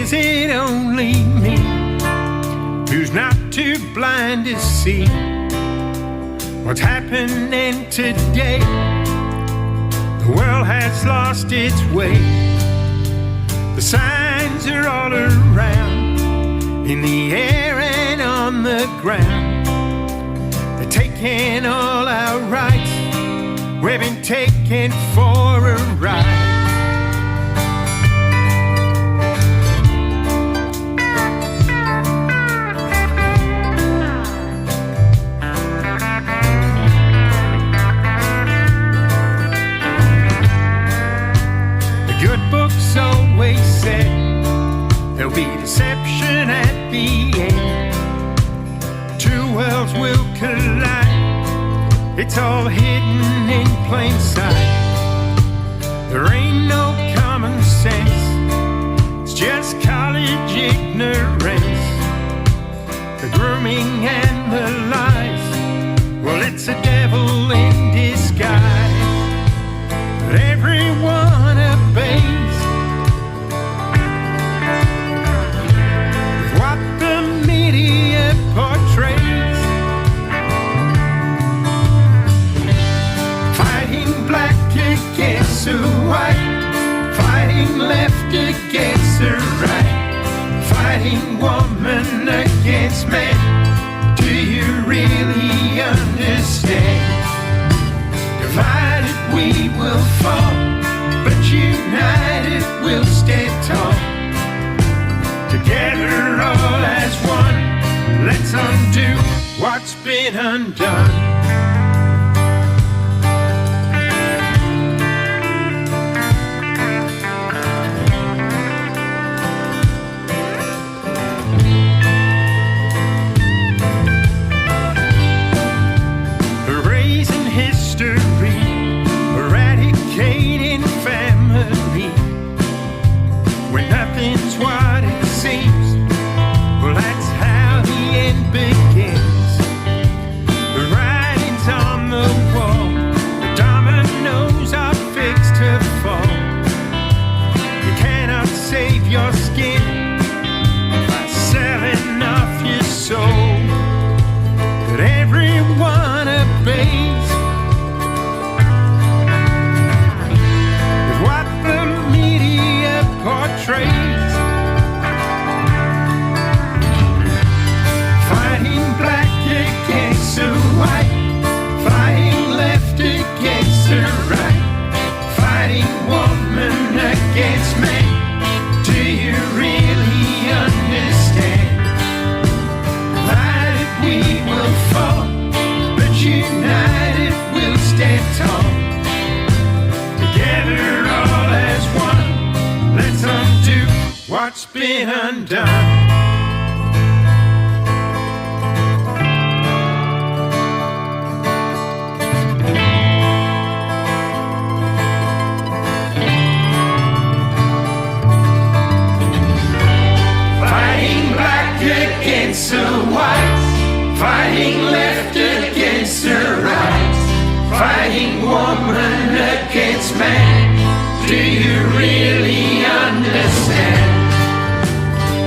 Is it only me who's not too blind to see what's happening today? The world has lost its way. The signs are all around, in the air and on the ground. They're taking all our rights. We've been taken for a ride. Books always said there'll be deception at the end. Two worlds will collide. It's all hidden in plain sight. There ain't no common sense. It's just college ignorance. The grooming and the lies, well, it's a devil in disguise. But everyone obeys with what the media portrays. Fighting black against the white, fighting left against the right, fighting woman against man. Do you really understand? Divided we will fall, but united we'll stand tall. Together all as one, let's undo what's been undone. Erasing history, eradicating family, when nothing's what it seems. Well, that's how the end begins. The writing's on the wall, the dominoes are fixed to fall. You cannot save your skin by selling off your soul. But everyone obeys with what the media portrays. Fighting black against the white, fighting left against the right, fighting woman against man. Do you really understand? Divided we will fall, but united we'll stand tall. Together all as one, let's undo what's been undone. Fighting black against the white, fighting left against the right, fighting woman against man. Do you really understand?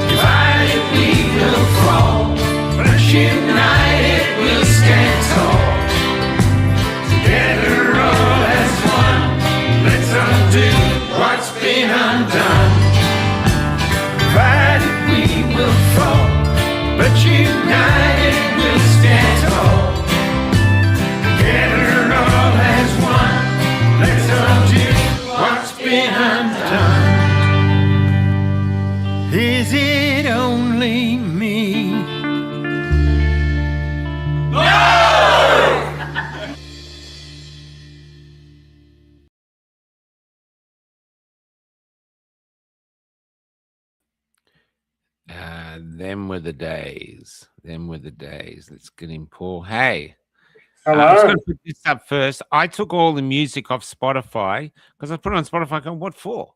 Divided we will fall, but united we'll stand tall. Together all as one, let's undo what's been undone. Divided we will fall, but united we'll stand tall. Together all as one, let's undo what's been undone. Is it only me? Them were the days. Them were the days. Let's get in, Paul. Hey. Hello. I was going to put this up first. I took all the music off Spotify because I put it on Spotify going, what for?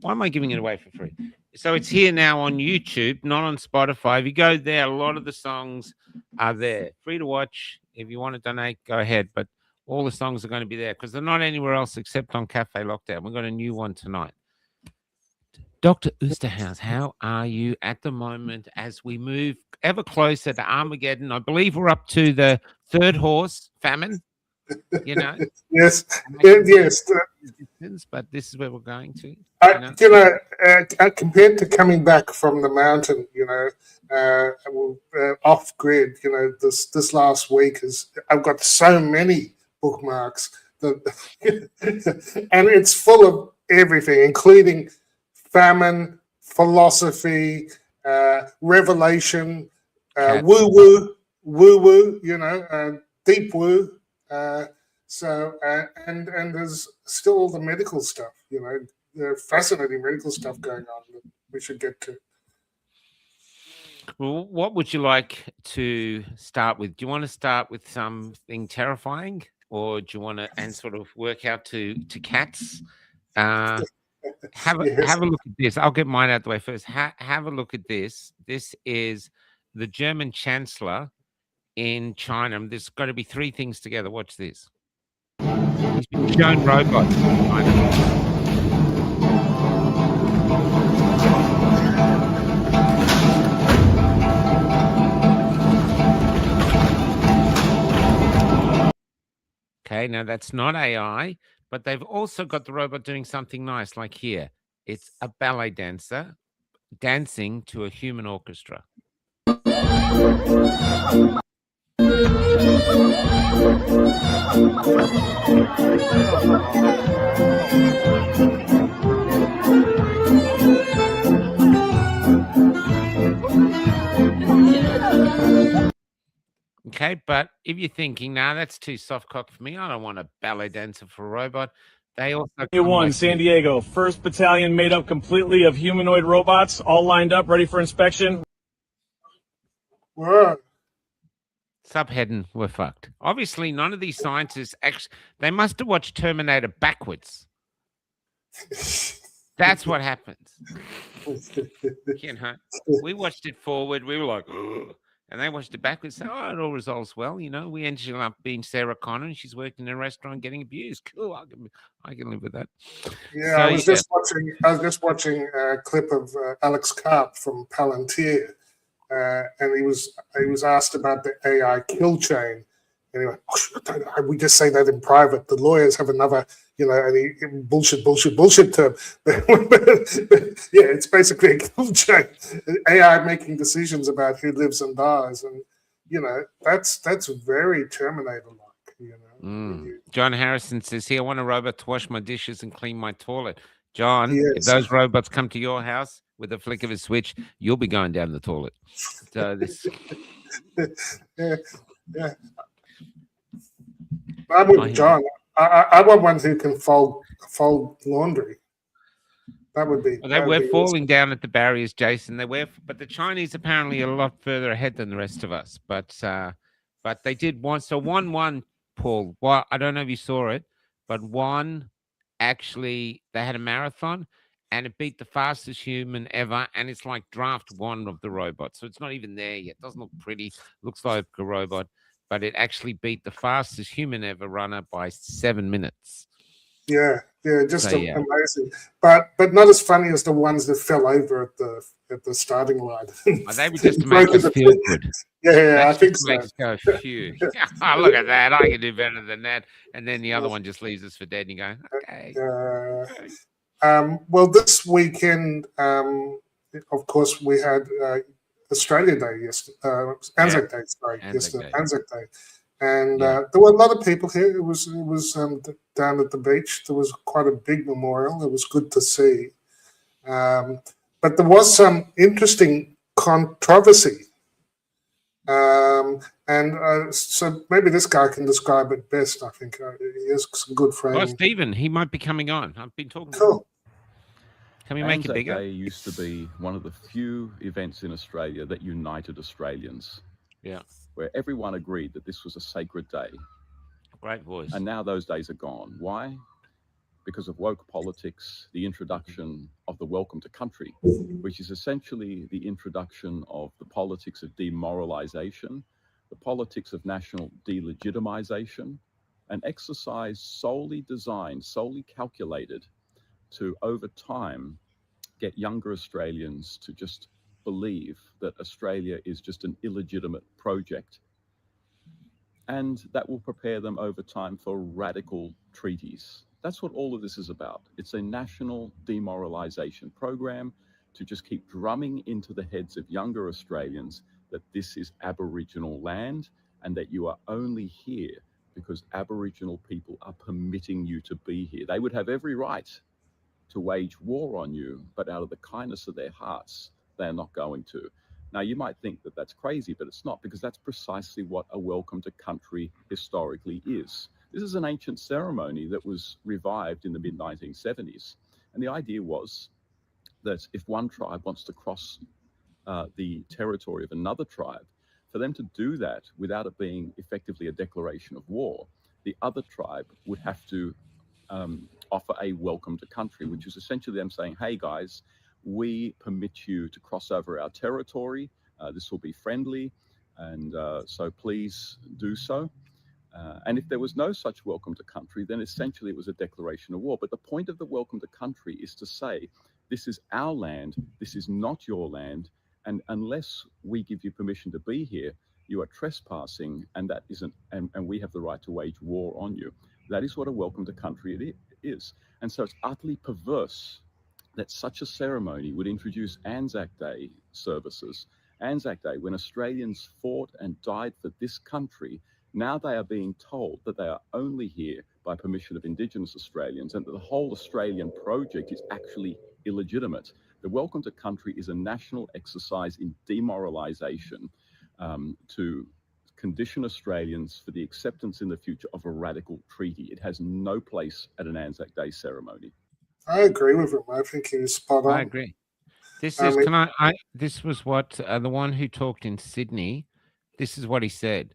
Why am I giving it away for free? So it's here now on YouTube, not on Spotify. If you go there, a lot of the songs are there. Free to watch. If you want to donate, go ahead. But all the songs are going to be there because they're not anywhere else except on Cafe Lockdown. We've got a new one tonight. Dr. Oosterhuis, how are you at the moment as we move ever closer to Armageddon? I believe we're up to the third horse, famine. You know, Yes, yes. but this is where we're going to. Compared to coming back from the mountain, off grid, this last week I've got so many bookmarks that, and it's full of everything, including famine, philosophy, revelation, woo woo, deep woo. And there's still all the medical stuff, fascinating medical stuff going on that we should get to. Well, what would you like to start with? Do you want to start with something terrifying, or do you want to and sort of work out to cats? Have a look at this. I'll get mine out the way first. Have a look at this. This is the German Chancellor in China. There's got to be three things together. Watch this. He's been shown robots in China. Okay, now that's not AI, but they've also got the robot doing something nice, like here. It's a ballet dancer dancing to a human orchestra. Okay, but if you're thinking, nah, that's too soft cock for me, I don't want a ballet dancer for a robot. They also A1, San Diego, 1st Battalion made up completely of humanoid robots, all lined up, ready for inspection. Subheading, we're fucked. Obviously, none of these scientists they must have watched Terminator backwards. That's what happens. We watched it forward. We were like, ugh. And they watched it backwards. So, it all resolves well. We ended up being Sarah Connor, and she's working in a restaurant getting abused. Cool, I can live with that. Yeah, so, I was just watching a clip of Alex Karp from Palantir, and he was asked about the AI kill chain. And he went, we just say that in private. The lawyers have another, bullshit term. But yeah, it's basically a kill chain. AI making decisions about who lives and dies. And, that's very Terminator-like, John Harrison says, here, I want a robot to wash my dishes and clean my toilet. John, if those robots come to your house with a flick of a switch, you'll be going down the toilet. So this... yeah. I'm with John. I want one who can fold laundry. That would be. Well, we're falling down at the barriers, Jason. But the Chinese apparently are a lot further ahead than the rest of us. But they did one. So 1-1, Paul. Well, I don't know if you saw it, but one actually they had a marathon, and it beat the fastest human ever. And it's like draft 1 of the robot, so it's not even there yet. Doesn't look pretty. Looks like a robot. But it actually beat the fastest human ever runner by 7 minutes. Yeah, amazing. But not as funny as the ones that fell over at the starting line. They were just to make us feel good. Yeah, I think so. Makes go, phew. Oh, look at that! I can do better than that. And then the other one just leaves us for dead, and you go, okay. Well, this weekend, of course, we had. Australia Day yesterday, Anzac Day, Anzac Day, and there were a lot of people here. It was down at the beach. There was quite a big memorial. It was good to see, but there was some interesting controversy, and so maybe this guy can describe it best. I think he has some good friends. Oh, Stephen, he might be coming on. I've been talking. Cool. Can we make it bigger? Day used to be one of the few events in Australia that united Australians. Yeah. Where everyone agreed that this was a sacred day. Great voice. And now those days are gone. Why? Because of woke politics, the introduction of the Welcome to Country, which is essentially the introduction of the politics of demoralization, the politics of national delegitimization, an exercise solely designed, solely calculated to, over time, get younger Australians to just believe that Australia is just an illegitimate project. And that will prepare them over time for radical treaties. That's what all of this is about. It's a national demoralization program to just keep drumming into the heads of younger Australians that this is Aboriginal land and that you are only here because Aboriginal people are permitting you to be here. They would have every right to wage war on you, but out of the kindness of their hearts, they're not going to. Now, you might think that that's crazy, but it's not, because that's precisely what a welcome to country historically is. This is an ancient ceremony that was revived in the mid-1970s. And the idea was that if one tribe wants to cross the territory of another tribe, for them to do that without it being effectively a declaration of war, the other tribe would have to offer a welcome to country, which is essentially them saying, hey guys, we permit you to cross over our territory. This will be friendly, and so please do so. And if there was no such welcome to country, then essentially it was a declaration of war. But the point of the welcome to country is to say, this is our land, this is not your land, and unless we give you permission to be here, you are trespassing, and that isn't, and we have the right to wage war on you. That is what a welcome to country it is. And so it's utterly perverse that such a ceremony would introduce Anzac Day services. Anzac Day, when Australians fought and died for this country, now they are being told that they are only here by permission of Indigenous Australians, and that the whole Australian project is actually illegitimate. The welcome to country is a national exercise in demoralisation to condition Australians for the acceptance in the future of a radical treaty. It has no place at an Anzac Day ceremony. I agree with him. I think he was spot on. I agree. This is this was what the one who talked in Sydney. This is what he said.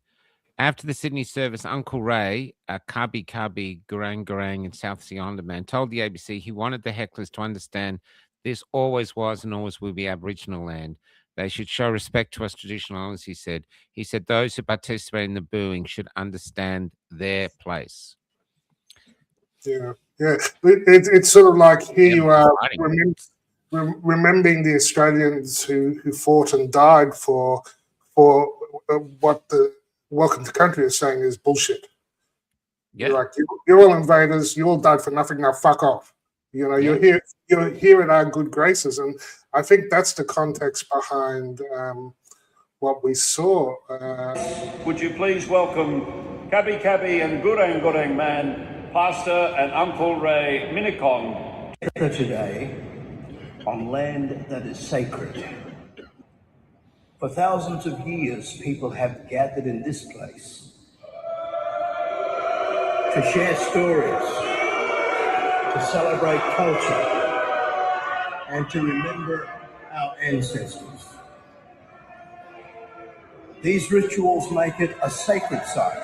After the Sydney service, Uncle Ray, Kabi Kabi, Gurang Gurang, and South Sea Islander man, told the ABC he wanted the hecklers to understand this always was and always will be Aboriginal land. They should show respect to us traditional owners, he said. He said those who participate in the booing should understand their place. Yeah. It's sort of like here you are remembering the Australians who fought and died for what the welcome to country is saying is bullshit. Yeah. You're like, you're all invaders, you all died for nothing, now fuck off. You know, you're here at our good graces. And I think that's the context behind what we saw. Would you please welcome Kabi Kabi and Gurang Gurang man, Pastor and Uncle Ray Minikong. Today, on land that is sacred. For thousands of years, people have gathered in this place to share stories, to celebrate culture, and to remember our ancestors. These rituals make it a sacred site.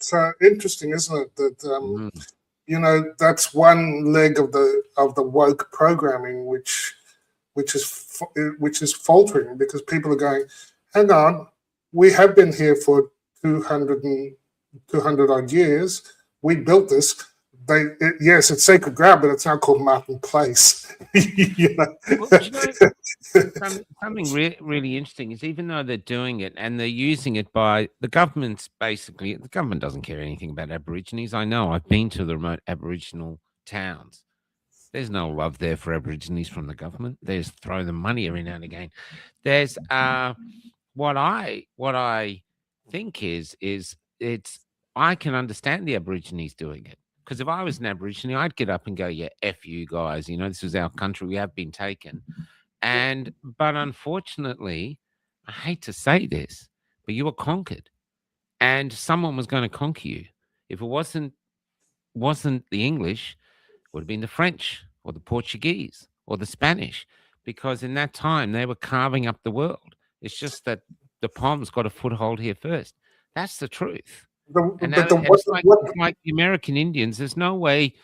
So interesting, isn't it? That you know, that's one leg of the woke programming, which is faltering, because people are going, hang on, we have been here for 200 odd years. We built this. Yes, it's sacred ground, but it's now called Martin Place. You know? Well, you know, something really interesting is, even though they're doing it and they're using it by the government's, basically, the government doesn't care anything about Aborigines. I know, I've been to the remote Aboriginal towns. There's no love there for Aborigines from the government. They just throw them money every now and again. There's what I think is it's, I can understand the Aborigines doing it. Because if I was an Aborigine, I'd get up and go, yeah, F you guys. You know, this is our country. We have been taken. But unfortunately, I hate to say this, but you were conquered. And someone was going to conquer you. If it wasn't the English, it would have been the French or the Portuguese or the Spanish. Because in that time, they were carving up the world. It's just that the Poms got a foothold here first. That's the truth. It's like the American Indians. There's no way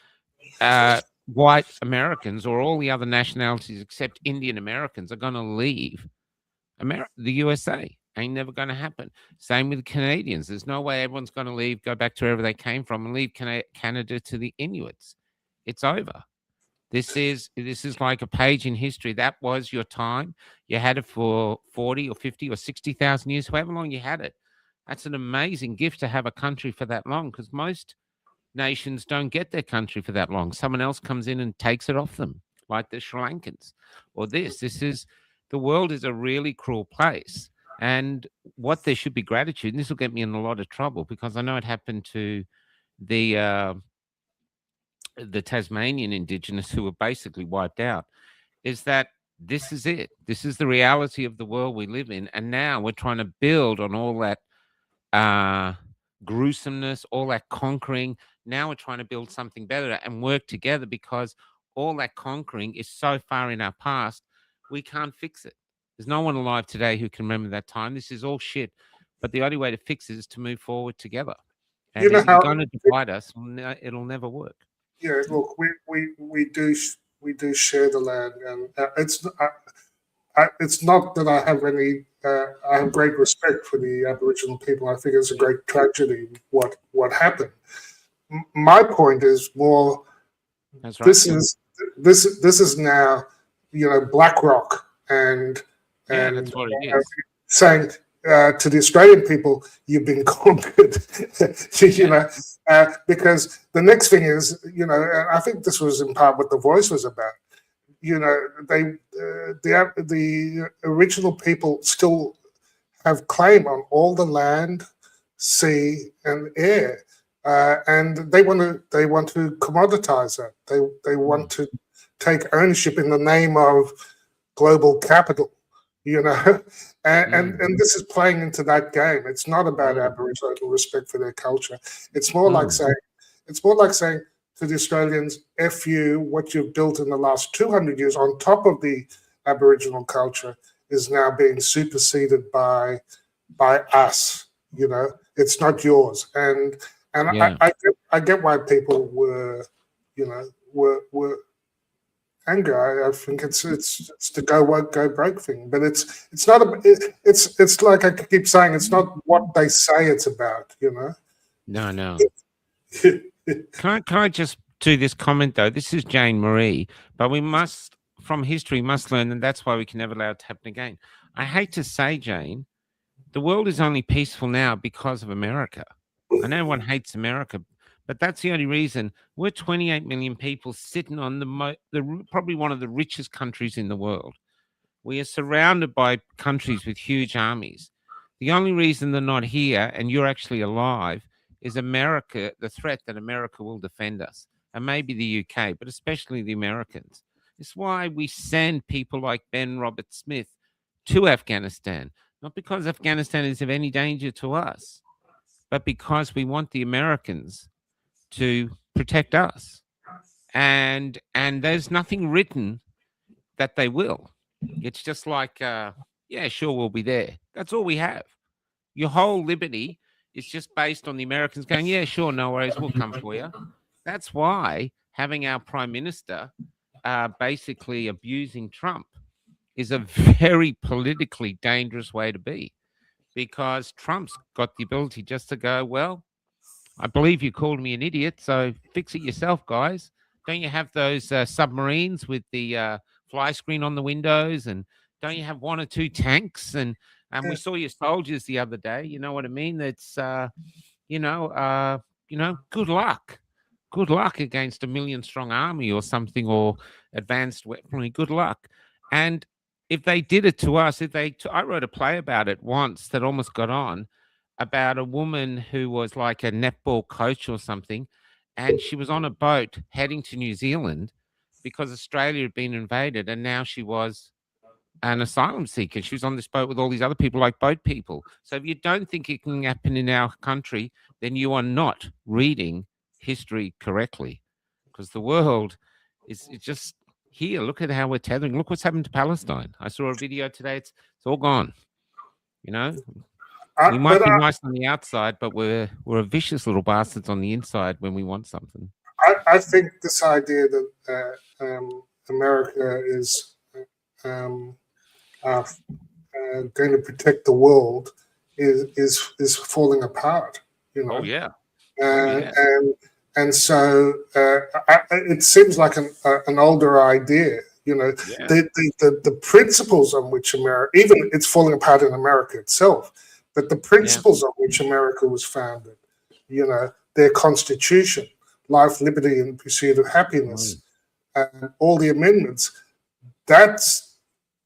white Americans or all the other nationalities except Indian Americans are going to leave the USA. Ain't never going to happen. Same with Canadians. There's no way everyone's going to leave, go back to wherever they came from, and leave Canada to the Inuits. It's over. This is like a page in history. That was your time. You had it for 40 or 50 or 60,000 years, however long you had it. That's an amazing gift to have a country for that long, because most nations don't get their country for that long. Someone else comes in and takes it off them, like the Sri Lankans or this. The world is a really cruel place. And what there should be gratitude, and this will get me in a lot of trouble, because I know it happened to the Tasmanian Indigenous, who were basically wiped out, is that this is it. This is the reality of the world we live in. And now we're trying to build on all that gruesomeness, all that conquering. Now we're trying to build something better and work together, because all that conquering is so far in our past, we can't fix it. There's no one alive today who can remember that time. This is all shit. But the only way to fix it is to move forward together. And You know if you're how going to divide us, it'll never work. yeah, look, we do share the land, and it's not that I have any. I have great respect for the Aboriginal people. I think it's a great tragedy what happened. My point is more. That's right. This is now, BlackRock and that's what it is. saying to the Australian people, you've been conquered, because the next thing is, I think this was in part what The Voice was about. The original people still have claim on all the land, sea, and air, and they want to commoditize that. They want to take ownership in the name of global capital. And this is playing into that game. It's not about Aboriginal respect for their culture. It's more like saying to the Australians, F you, what you've built in the last 200 years on top of the Aboriginal culture is now being superseded by us. It's not yours. And I get why people were angry. I think it's the go woke, go broke thing. But it's not it's like I keep saying, it's not what they say it's about. No. Can I just do this comment though? This is Jane Marie, but we must, from history, must learn, and that's why we can never allow it to happen again. I hate to say, Jane, the world is only peaceful now because of America. I know everyone hates America, but that's the only reason. We're 28 million people sitting on probably one of the richest countries in the world. We are surrounded by countries with huge armies. The only reason they're not here and you're actually alive is America, the threat that America will defend us, and maybe the UK, but especially the Americans. It's why we send people like Ben Roberts-Smith to Afghanistan, not because Afghanistan is of any danger to us, but because we want the Americans to protect us. And there's nothing written that they will. It's just like, yeah, sure, we'll be there. That's all we have. Your whole liberty is just based on the Americans going, yeah, sure, no worries, we'll come for you. That's why having our prime minister basically abusing Trump is a very politically dangerous way to be, because Trump's got the ability just to go, well, I believe you called me an idiot, so fix it yourself, guys. Don't you have those submarines with the fly screen on the windows? And don't you have one or two tanks? And we saw your soldiers the other day. You know what I mean? It's, good luck. Good luck against a 1 million strong army or something, or advanced weaponry. Good luck. And if they did it to us, I wrote a play about it once that almost got on, about a woman who was like a netball coach or something, and she was on a boat heading to New Zealand because Australia had been invaded, and now she was an asylum seeker. She was on this boat with all these other people, like boat people. So if you don't think it can happen in our country, then you are not reading history correctly, because the world is just here. Look at how we're tethering. Look what's happened to Palestine. I saw a video today. It's all gone. We might be nice on the outside, but we're a vicious little bastards on the inside when we want something. I think this idea that America is going to protect the world is falling apart. Oh yeah. And And so it seems like an older idea. You know, Yeah. the principles on which America, even it's falling apart in America itself, but the principles on which America was founded, you know, their constitution, life, liberty, and pursuit of happiness, and all the amendments, that's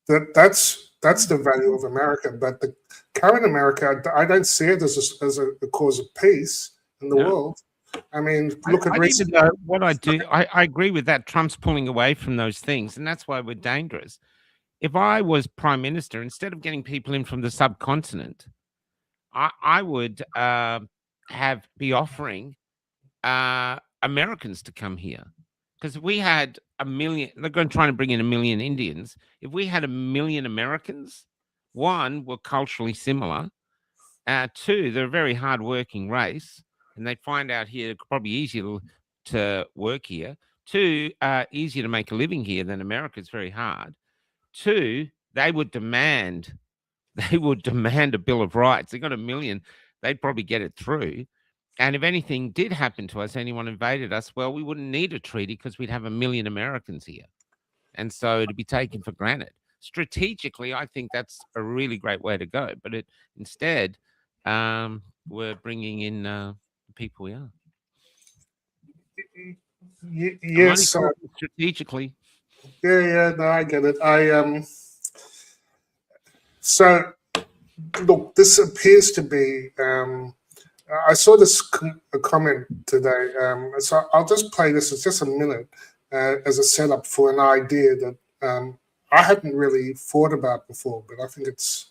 the value of America. But the current America, I don't see it as a cause of peace in the world. I mean, look at recent. Even though what I do, I agree with that. Trump's pulling away from those things, and that's why we're dangerous. If I was prime minister, instead of getting people in from the subcontinent, I would be offering Americans to come here. Because if we had a million, they're going to try to bring in 1 million Indians. If we had 1 million Americans, one, we're culturally similar. Two, they're a very hardworking race, and they find out here it's probably easier to work here. Two, easier to make a living here than America. It's very hard. Two, they would demand a Bill of Rights. They got 1 million, they'd probably get it through. And if anything did happen to us, anyone invaded us, well, we wouldn't need a treaty because we'd have 1 million Americans here. And so it'd be taken for granted. Strategically, I think that's a really great way to go. But instead, we're bringing in the people we are. Yes. Strategically. Yeah, no, I get it. So, look, this appears to be. I saw this comment today, so I'll just play this. It's just a minute as a setup for an idea that I hadn't really thought about before, but I think it's.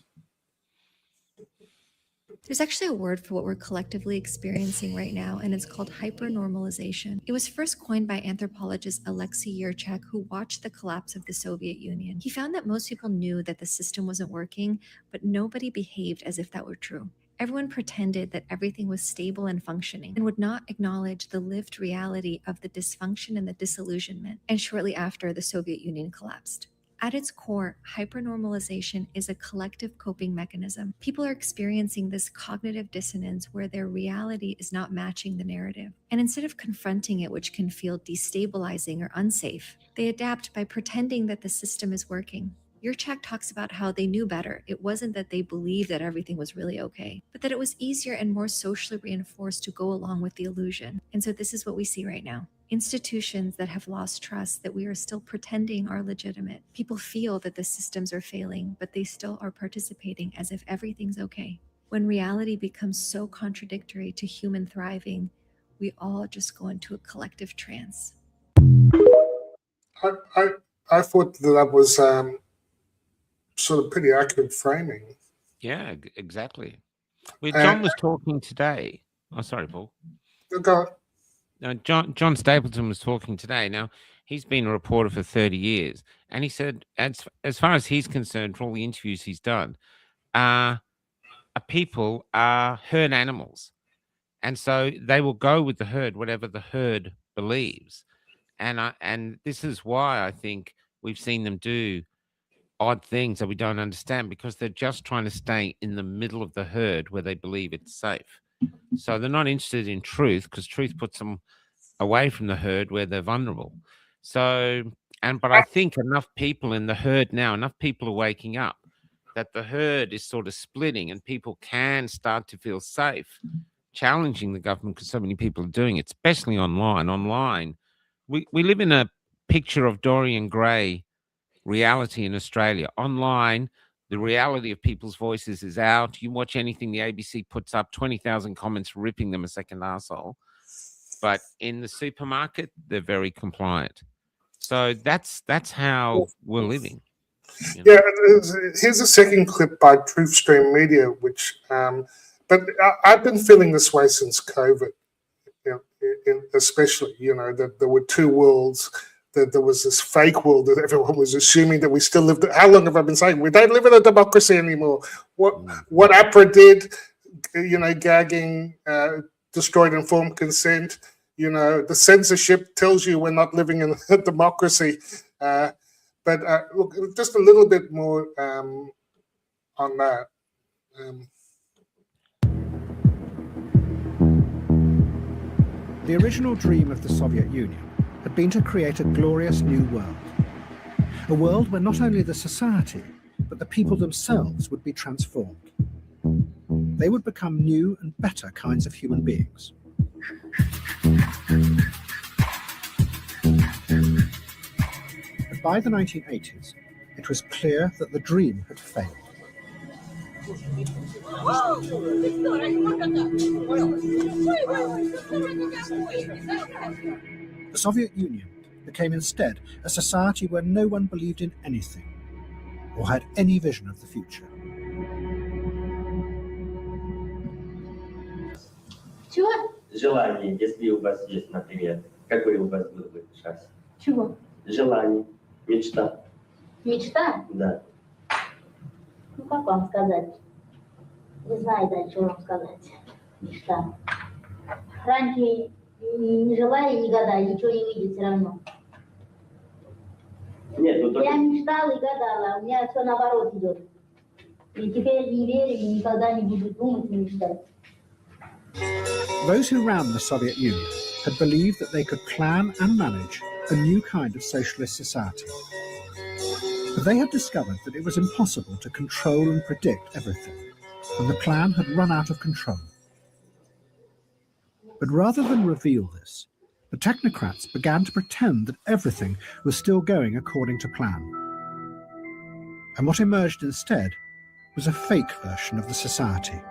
There's actually a word for what we're collectively experiencing right now, and it's called hypernormalization. It was first coined by anthropologist Alexei Yurchak, who watched the collapse of the Soviet Union. He found that most people knew that the system wasn't working, but nobody behaved as if that were true. Everyone pretended that everything was stable and functioning and would not acknowledge the lived reality of the dysfunction and the disillusionment. And shortly after, the Soviet Union collapsed. At its core, hypernormalization is a collective coping mechanism. People are experiencing this cognitive dissonance where their reality is not matching the narrative. And instead of confronting it, which can feel destabilizing or unsafe, they adapt by pretending that the system is working. Yurchak talks about how they knew better. It wasn't that they believed that everything was really okay, but that it was easier and more socially reinforced to go along with the illusion. And so this is what we see right now. Institutions that have lost trust that we are still pretending are legitimate. People feel that the systems are failing, but they still are participating as if everything's okay. When reality becomes so contradictory to human thriving, we all just go into a collective trance. I thought that was sort of pretty accurate framing. Yeah, exactly. Well, John was talking today. Oh, sorry, Paul. Go on. John Stapleton was talking today. Now, he's been a reporter for 30 years, and he said, as far as he's concerned, for all the interviews he's done, people are herd animals, and so they will go with the herd, whatever the herd believes, and this is why I think we've seen them do odd things that we don't understand, because they're just trying to stay in the middle of the herd where they believe it's safe. So they're not interested in truth, because truth puts them away from the herd where they're vulnerable. So, but I think enough people in the herd now, enough people are waking up that the herd is sort of splitting, and people can start to feel safe challenging the government, because so many people are doing it, especially online. Online, we live in a picture of Dorian Gray reality in Australia. Online, the reality of people's voices is out. You watch anything the ABC puts up, 20,000 comments ripping them a second arsehole. But in the supermarket, they're very compliant. So that's how we're living. You know? Yeah, here's a second clip by Truthstream Media, which, but I've been feeling this way since COVID, especially, that there were two worlds. That there was this fake world that everyone was assuming that we still lived. How long have I been saying we don't live in a democracy anymore? What APRA did, gagging, destroyed informed consent. The censorship tells you we're not living in a democracy. But look, just a little bit more on that. The original dream of the Soviet Union had been to create a glorious new world. A world where not only the society, but the people themselves would be transformed. They would become new and better kinds of human beings. But by the 1980s, it was clear that the dream had failed. The Soviet Union became instead a society where no one believed in anything or had any vision of the future. Чего? Желание, если у вас есть, например, какое у вас было бы счастье? Чего? Желание, мечта. Мечта? Да. Ну, как вам сказать? Не знаю, да, что вам сказать. Мечта. Раньше не желая, не гадая, ничего не выйдет все равно. Нет, ну только... Я мечтала и гадала, у меня все наоборот идет. И теперь не верю и никогда не буду думать и мечтать. Those who ran the Soviet Union had believed that they could plan and manage a new kind of socialist society. But they had discovered that it was impossible to control and predict everything, and the plan had run out of control. But rather than reveal this, the technocrats began to pretend that everything was still going according to plan. And what emerged instead was a fake version of the society.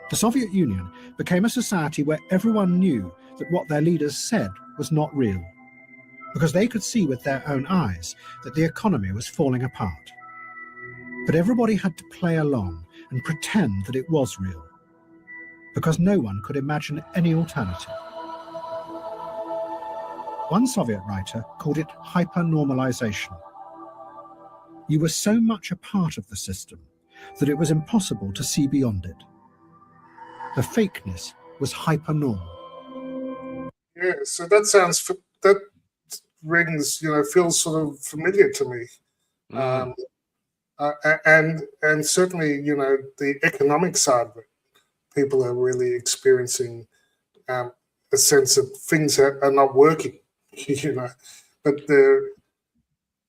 The Soviet Union became a society where everyone knew that what their leaders said was not real, because they could see with their own eyes that the economy was falling apart. But everybody had to play along and pretend that it was real, because no one could imagine any alternative. One Soviet writer called it hyper-normalization. You were so much a part of the system that it was impossible to see beyond it. The fakeness was hyper-normal. Yeah, so that rings, feels sort of familiar to me. And certainly, the economic side of it, people are really experiencing a sense of things that are not working, but they're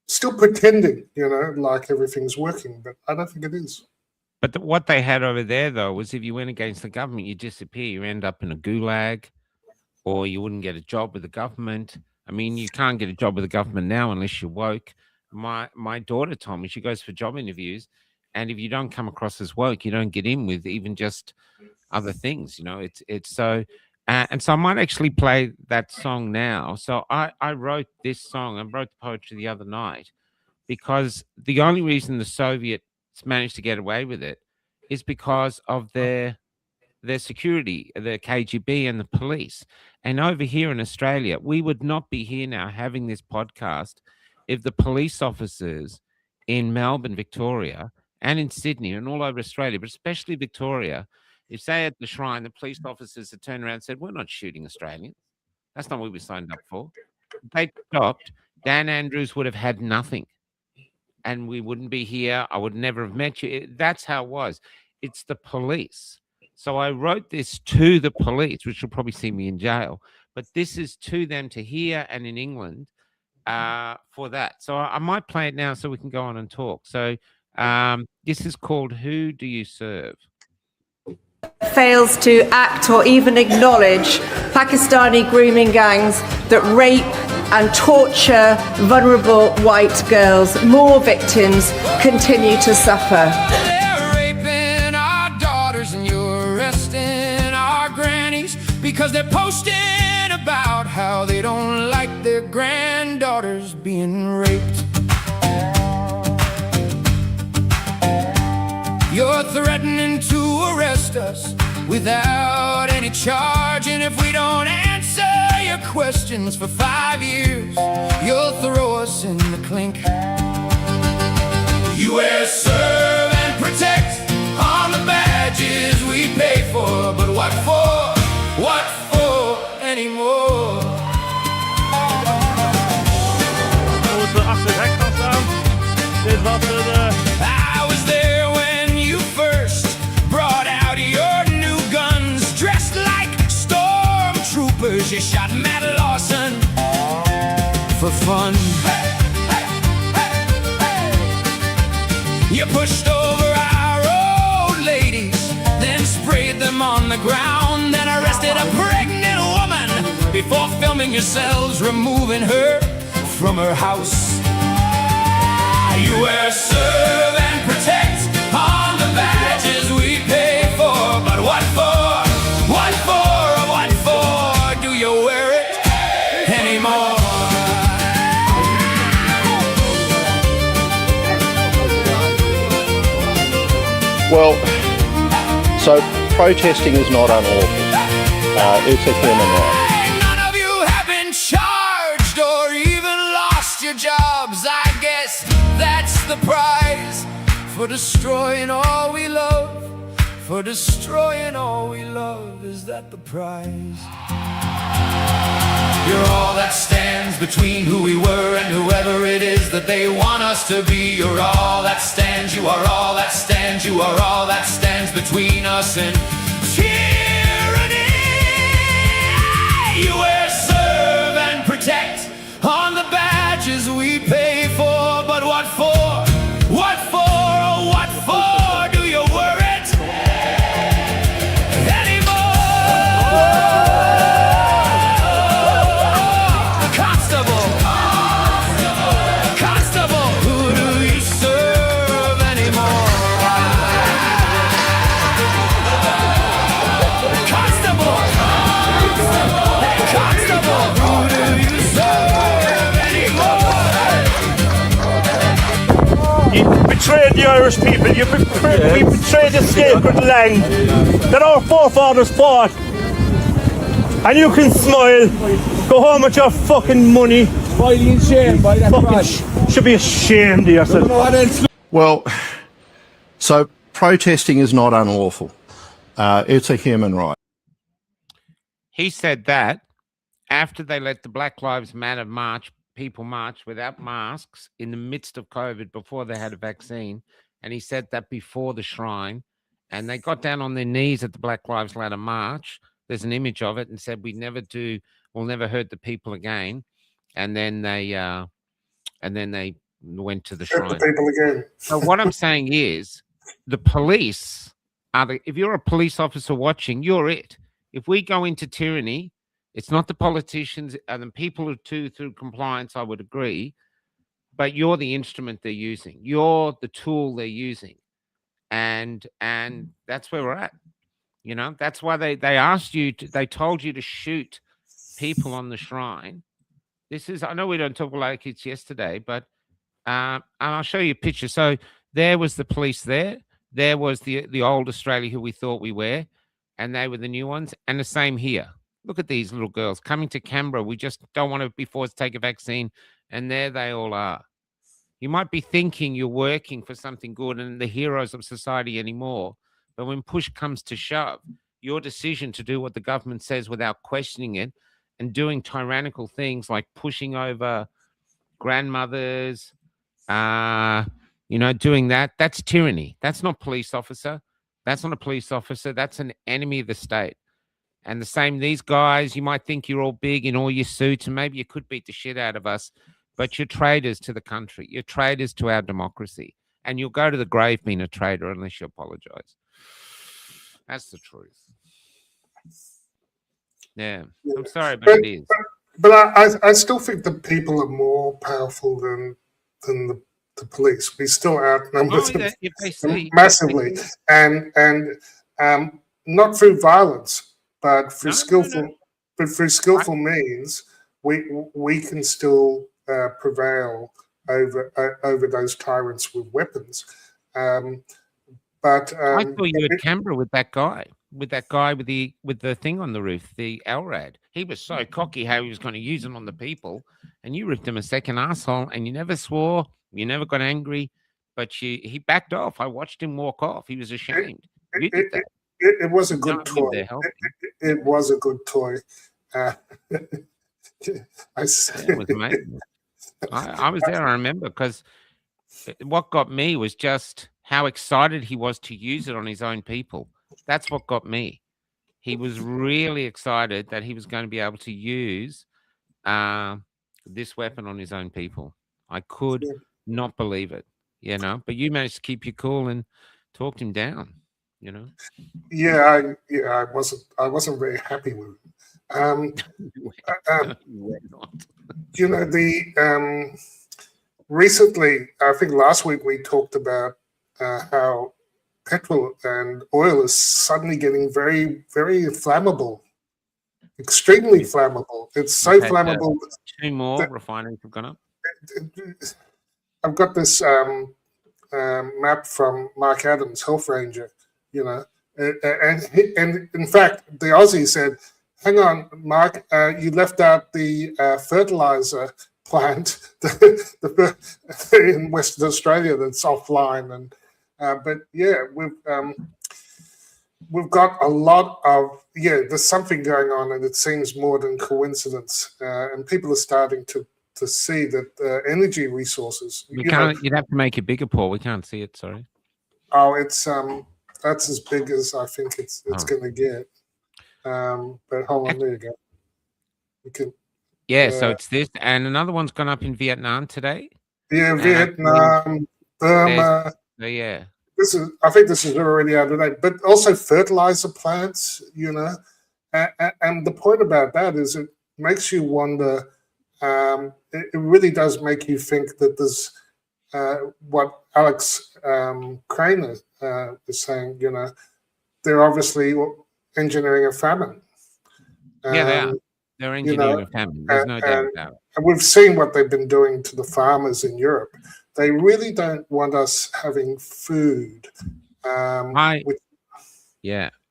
still pretending, like everything's working, but I don't think it is. But what they had over there, though, was if you went against the government, you disappear. You end up in a gulag, or you wouldn't get a job with the government. I mean, you can't get a job with the government now unless you're woke. My daughter told me she goes for job interviews, and if you don't come across as woke, you don't get in with even just other things. It's so. And so I might actually play that song now. So I wrote this song. I wrote the poetry the other night because the only reason the Soviets managed to get away with it is because of their security, the KGB and the police. And over here in Australia, we would not be here now having this podcast if the police officers in Melbourne, Victoria, and in Sydney and all over Australia, but especially Victoria, if say at the Shrine, the police officers had turned around and said, "We're not shooting Australians. That's not what we signed up for." They stopped. Dan Andrews would have had nothing. And we wouldn't be here. I would never have met you. That's how it was. It's the police. So I wrote this to the police, which will probably see me in jail. But this is to them to hear and in England for that. So I might play it now so we can go on and talk. So this is called Who Do You Serve? Fails to act or even acknowledge Pakistani grooming gangs that rape and torture vulnerable white girls. More victims continue to suffer. They're raping our daughters and you're arresting our grannies because they're posting about how they don't like their granddaughters being raped. You're threatening to arrest us without any charge, and if we don't answer your questions for 5 years, you'll throw us in the clink. U.S. serve and protect on the badges we pay for, but what for? What for anymore? I was there when you first brought out your new guns, dressed like stormtroopers. she shot Matt Lawson for fun. You pushed over our old ladies, then sprayed them on the ground, then arrested a pregnant woman before filming yourselves removing her from her house. You wear serve and protect on the badges we pay for, but what for? What for? What for do you wear it anymore? Well, so protesting is not unlawful. It's a human right. None of you have been charged or even lost your jobs. I guess that's the prize for destroying all we love. For destroying all we love, is that the prize? You're all that stands between who we were and whoever it is that they want us to be. You're all that stands, you are all that stands, you are all that stands between us and tyranny. You wear serve and protect on the badges we pay for, but what for? What for? Oh, what for do you wear it betrayed the Irish people, we betrayed the sacred land that our forefathers fought. And you can smile, go home with your fucking money. Boiling shame by that fucking should be ashamed of yourself. Well, so protesting is not unlawful. It's a human right. He said that after they let the Black Lives Matter people march without masks in the midst of COVID before they had a vaccine. And he said that before the shrine. And they got down on their knees at the Black Lives Matter march. There's an image of it, and said, we'll never hurt the people again. And then they went to the shrine. Hurt the people again. So what I'm saying is the police if you're a police officer watching, you're it. If we go into tyranny, it's not the politicians and the people who through compliance, I would agree, but you're the instrument they're using. You're the tool they're using. And that's where we're at. You know, that's why they asked you they told you to shoot people on the shrine. I know we don't talk like it's yesterday, but and I'll show you a picture. So there was the police there. There was the old Australia who we thought we were, and they were the new ones. And the same here. Look at these little girls coming to Canberra. We just don't want to be forced to take a vaccine. And there they all are. You might be thinking you're working for something good and the heroes of society anymore. But when push comes to shove, your decision to do what the government says without questioning it and doing tyrannical things like pushing over grandmothers, doing that's tyranny. That's not police officer. That's not a police officer. That's an enemy of the state. And the same, these guys, you might think you're all big in all your suits and maybe you could beat the shit out of us, but you're traitors to the country. You're traitors to our democracy. And you'll go to the grave being a traitor unless you apologize. That's the truth. Yeah. I'm sorry, but it is. But I still think the people are more powerful than the police. We still outnumber them massively. And not through violence, but through skillful means, we can still prevail over those tyrants with weapons. But I thought you at Canberra with that guy with the thing on the roof, the LRAD. He was so cocky how he was going to use them on the people, and you ripped him a second asshole, and you never swore, you never got angry, but he backed off. I watched him walk off. He was ashamed. You did that. It was a good toy. It was a good toy. It was amazing. I was there, I remember, because what got me was just how excited he was to use it on his own people. That's what got me. he was really excited that he was going to be able to use this weapon on his own people. I could not believe it, but you managed to keep your cool and talked him down, Yeah, I wasn't very happy with him. Recently, I think last week we talked about how petrol and oil is suddenly getting very, very flammable, extremely flammable. It's so flammable. 2 more refineries have gone up. I've got this map from Mark Adams, Health Ranger, and in fact, the Aussie said, "Hang on, Mark, you left out the fertilizer plant in Western Australia that's offline." And but yeah, we've got a lot of there's something going on, and it seems more than coincidence. And people are starting to see that energy resources. You'd have to make it bigger, Paul. We can't see it. Sorry. Oh, it's that's as big as I think it's going to get. But hold on, there you go. You can. Yeah, so it's this, and another one's gone up in Vietnam today. Yeah, Vietnam, Burma. Yeah. I think this is already out of date, but also fertilizer plants, and the point about that is it makes you wonder. It really does make you think that there's what Alex Craner is saying. They're obviously engineering a famine. Yeah, they are. They're engineering a famine. There's no doubt about it. And we've seen what they've been doing to the farmers in Europe. They really don't want us having food. I'm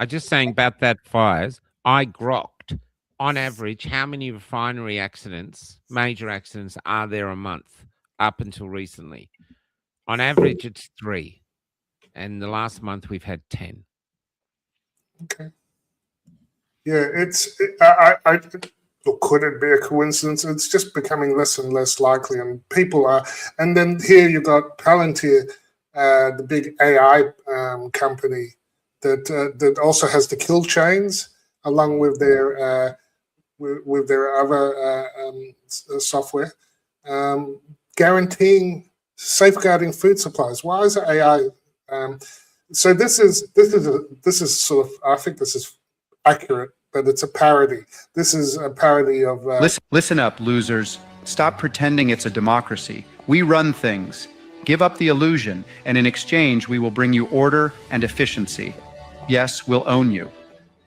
just saying about that fires. I grokked on average how many refinery accidents, major accidents, are there a month up until recently. On average, it's 3, and the last month we've had 10. Okay. Yeah, could it be a coincidence? It's just becoming less and less likely, and people are. And then here you got Palantir, the big AI company that also has the kill chains along with their other software, guaranteeing safeguarding food supplies. Why is it AI? So this is sort of, I think this is accurate, but it's a parody. This is a parody of. Listen up, losers. Stop pretending it's a democracy. We run things. Give up the illusion, and in exchange, we will bring you order and efficiency. Yes, we'll own you.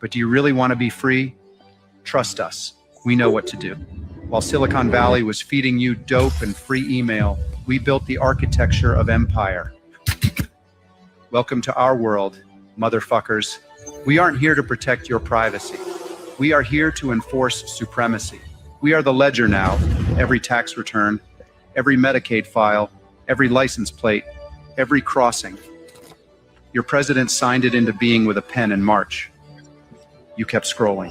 But do you really want to be free? Trust us. We know what to do. While Silicon Valley was feeding you dope and free email, we built the architecture of empire. Welcome to our world, motherfuckers. We aren't here to protect your privacy. We are here to enforce supremacy. We are the ledger now. Every tax return, every Medicaid file, every license plate, every crossing. Your president signed it into being with a pen in March. You kept scrolling.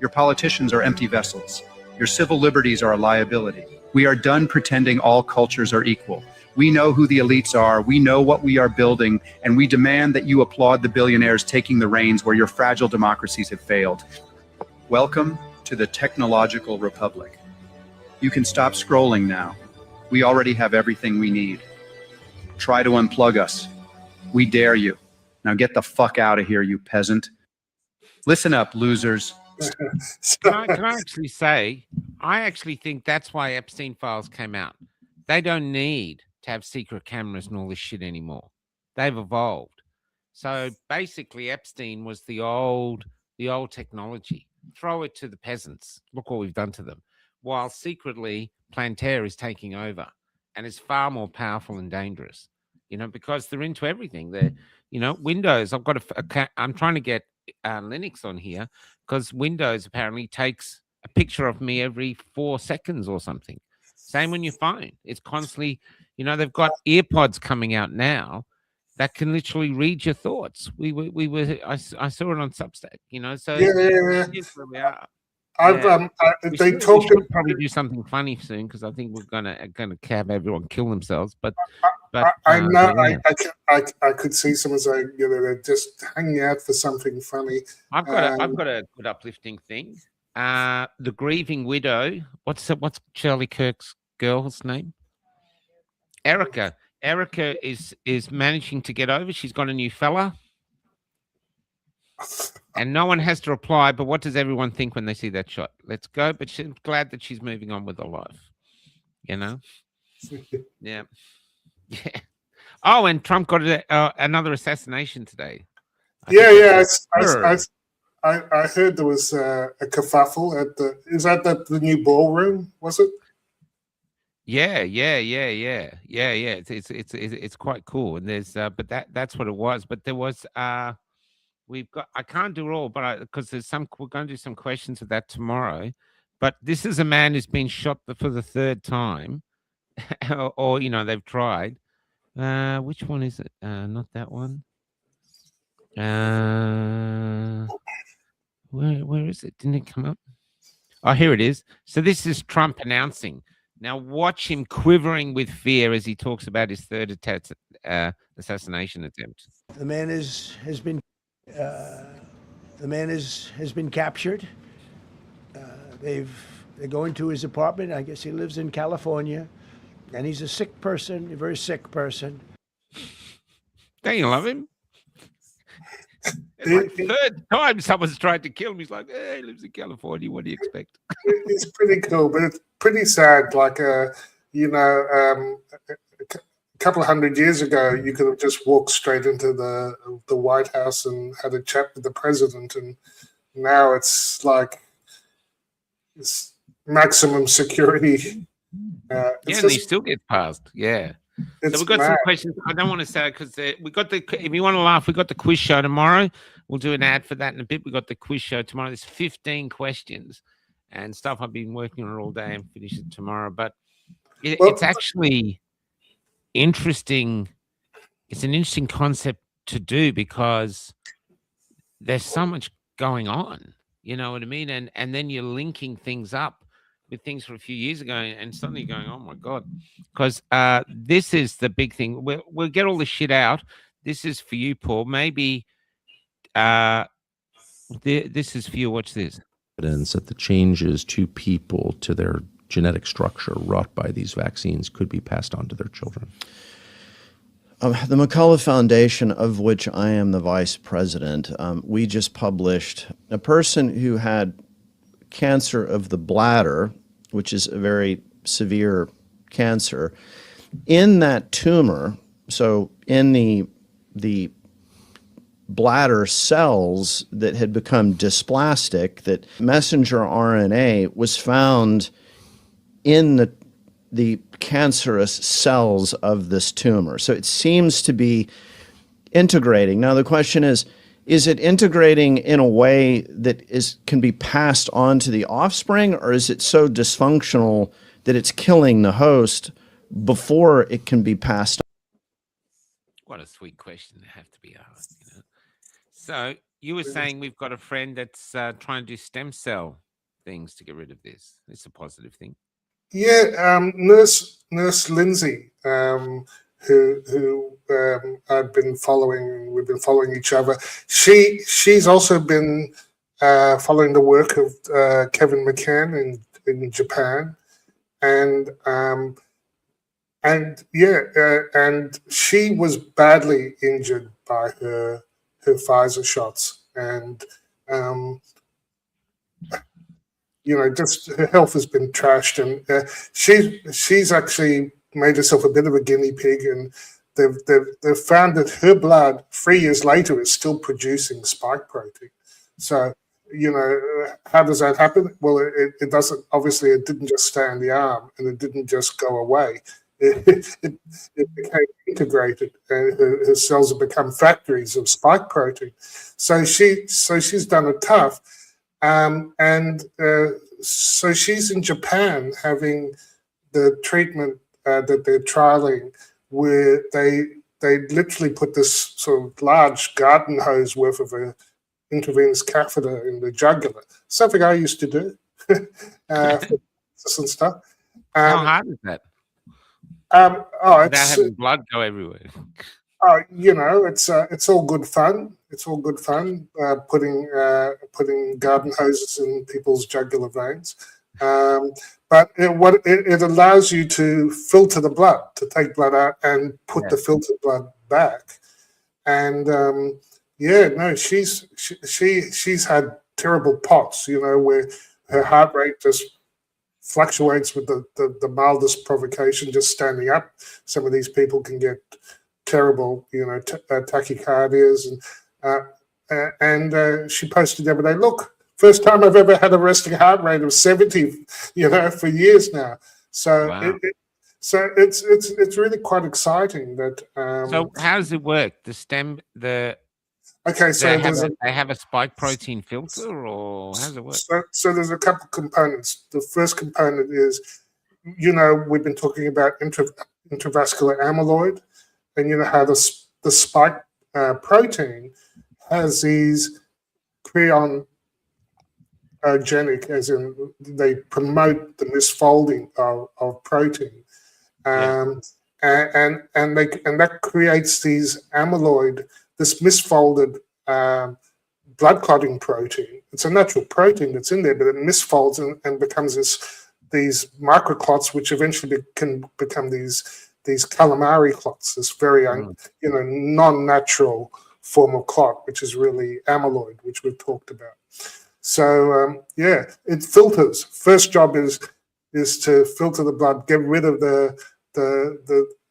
Your politicians are empty vessels. Your civil liberties are a liability. We are done pretending all cultures are equal. We know who the elites are, we know what we are building, and we demand that you applaud the billionaires taking the reins where your fragile democracies have failed. Welcome to the technological republic. You can stop scrolling now. We already have everything we need. Try to unplug us. We dare you. Now get the fuck out of here, you peasant. Listen up, losers. Can I actually say, I actually think that's why Epstein files came out. They don't need to have secret cameras and all this shit anymore. They've evolved. So basically, Epstein was the old technology. Throw it to the peasants. Look what we've done to them. While secretly, Plantaire is taking over and is far more powerful and dangerous. Because they're into everything. They're, Windows. I'm trying to get Linux on here because Windows apparently takes a picture of me every 4 seconds or something. Same on your phone. It's constantly, they've got earpods coming out now that can literally read your thoughts. I saw it on Substack, so yeah. Here's where we are. They we talked. should probably do something funny soon because I think we're gonna have everyone kill themselves. But I know. but yeah. I could see someone saying, they're just hanging out for something funny. I've got a good uplifting thing. The grieving widow. What's Charlie Kirk's girl's name? Erica. Erica is managing to get over. She's got a new fella. And no one has to reply, but what does everyone think when they see that shot? Let's go. But she's glad that she's moving on with her life. Yeah. Yeah. Oh, and Trump got another assassination today. I heard there was a kerfuffle at is that the new ballroom? Was it? Yeah. It's quite cool. And there's but that's what it was. But there was I can't do it all, but because we're going to do some questions of that tomorrow. But this is a man who's been shot for the third time, or they've tried. Which one is it? Not that one. Where is it? Didn't it come up? Oh, here it is. So this is Trump announcing. Now watch him quivering with fear as he talks about his third assassination attempt. The man has been captured. They're going to his apartment. I guess he lives in California, and he's a sick person, a very sick person. Don't you love him? It's like third time someone's tried to kill him. He's like, hey, he lives in California. What do you expect? It's pretty cool, but it's pretty sad. Like, a couple of 100 years ago, you could have just walked straight into the White House and had a chat with the president, and now it's like it's maximum security. And he still gets passed. Yeah. So we've got some questions. I don't want to say because we got if you want to laugh, we got the quiz show tomorrow. We'll do an ad for that in a bit. We got the quiz show tomorrow. There's 15 questions and stuff. I've been working on it all day and finish it tomorrow. But it's actually interesting. It's an interesting concept to do because there's so much going on. You know what I mean? And then you're linking things up with things from a few years ago and suddenly going, oh my God, because this is the big thing. We'll get all the shit out. This is for you, Paul. Maybe this is for you. Watch this. Evidence that the changes to people, to their genetic structure wrought by these vaccines could be passed on to their children. The McCullough Foundation, of which I am the vice president, we just published a person who had cancer of the bladder, which is a very severe cancer. In that tumor, so in the bladder cells that had become dysplastic, that messenger RNA was found in the cancerous cells of this tumor. So it seems to be integrating. Now the question is it integrating in a way that can be passed on to the offspring, or is it so dysfunctional that it's killing the host before it can be passed on? What a sweet question to have to be asked. So you were saying we've got a friend that's trying to do stem cell things to get rid of this. It's a positive thing. Yeah, Nurse Lindsay, who I've been following. We've been following each other. She's also been following the work of Kevin McCann in Japan, and she was badly injured by her Pfizer shots, and just her health has been trashed, and she's actually made herself a bit of a guinea pig, and they've found that her blood 3 years later is still producing spike protein. So, how does that happen? Well, it doesn't. Obviously, it didn't just stay on the arm, and it didn't just go away. It became integrated, and her cells have become factories of spike protein. So she's done it tough. So she's in Japan having the treatment that they're trialing, where they literally put this sort of large garden hose worth of a intravenous catheter in the jugular. Something I used to do. for and stuff. How hard is that? Without having blood go everywhere. It's all good fun. It's all good fun. Putting garden hoses in people's jugular veins. But it allows you to filter the blood, to take blood out and put the filtered blood back. And she's had terrible POTS, where her heart rate just fluctuates with the mildest provocation, just standing up. Some of these people can get terrible, tachycardias, and she posted the other day, look, first time I've ever had a resting heart rate of 70, for years now. So wow. it's really quite exciting that. So how does it work? Okay, so they have a spike protein filter, or how does it work? So there's a couple components. The first component is, we've been talking about intravascular amyloid, and how the spike protein has these prion-genic, as in they promote the misfolding of protein, and that creates these amyloid. This misfolded blood clotting protein. It's a natural protein that's in there, but it misfolds and becomes these microclots, which eventually can become these calamari clots. This very non-natural form of clot, which is really amyloid, which we've talked about. So it filters. First job is to filter the blood, get rid of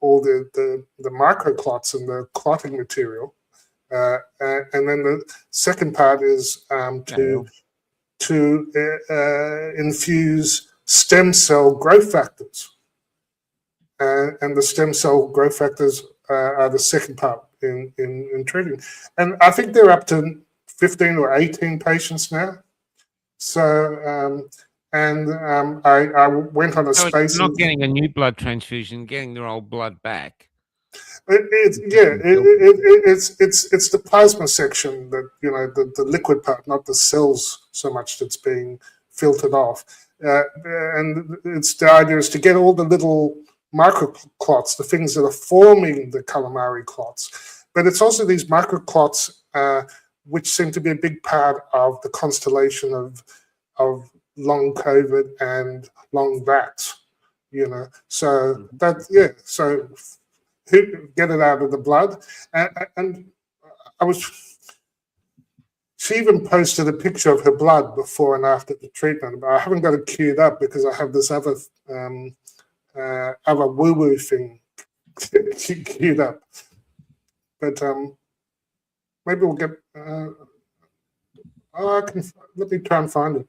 all the microclots and the clotting material. And then the second part is to infuse stem cell growth factors, and the stem cell growth factors are the second part in treating. And I think they're up to 15 or 18 patients now. So I went on a space. It's not getting a new blood transfusion, getting their old blood back. It's the plasma section that the liquid part, not the cells so much, that's being filtered off, and the idea is to get all the little microclots, the things that are forming the calamari clots, but it's also these microclots which seem to be a big part of the constellation of long COVID and long vax, so so get it out of the blood. And she even posted a picture of her blood before and after the treatment, but I haven't got it queued up because I have this other woo-woo thing queued up. But maybe we'll get, let me try and find it.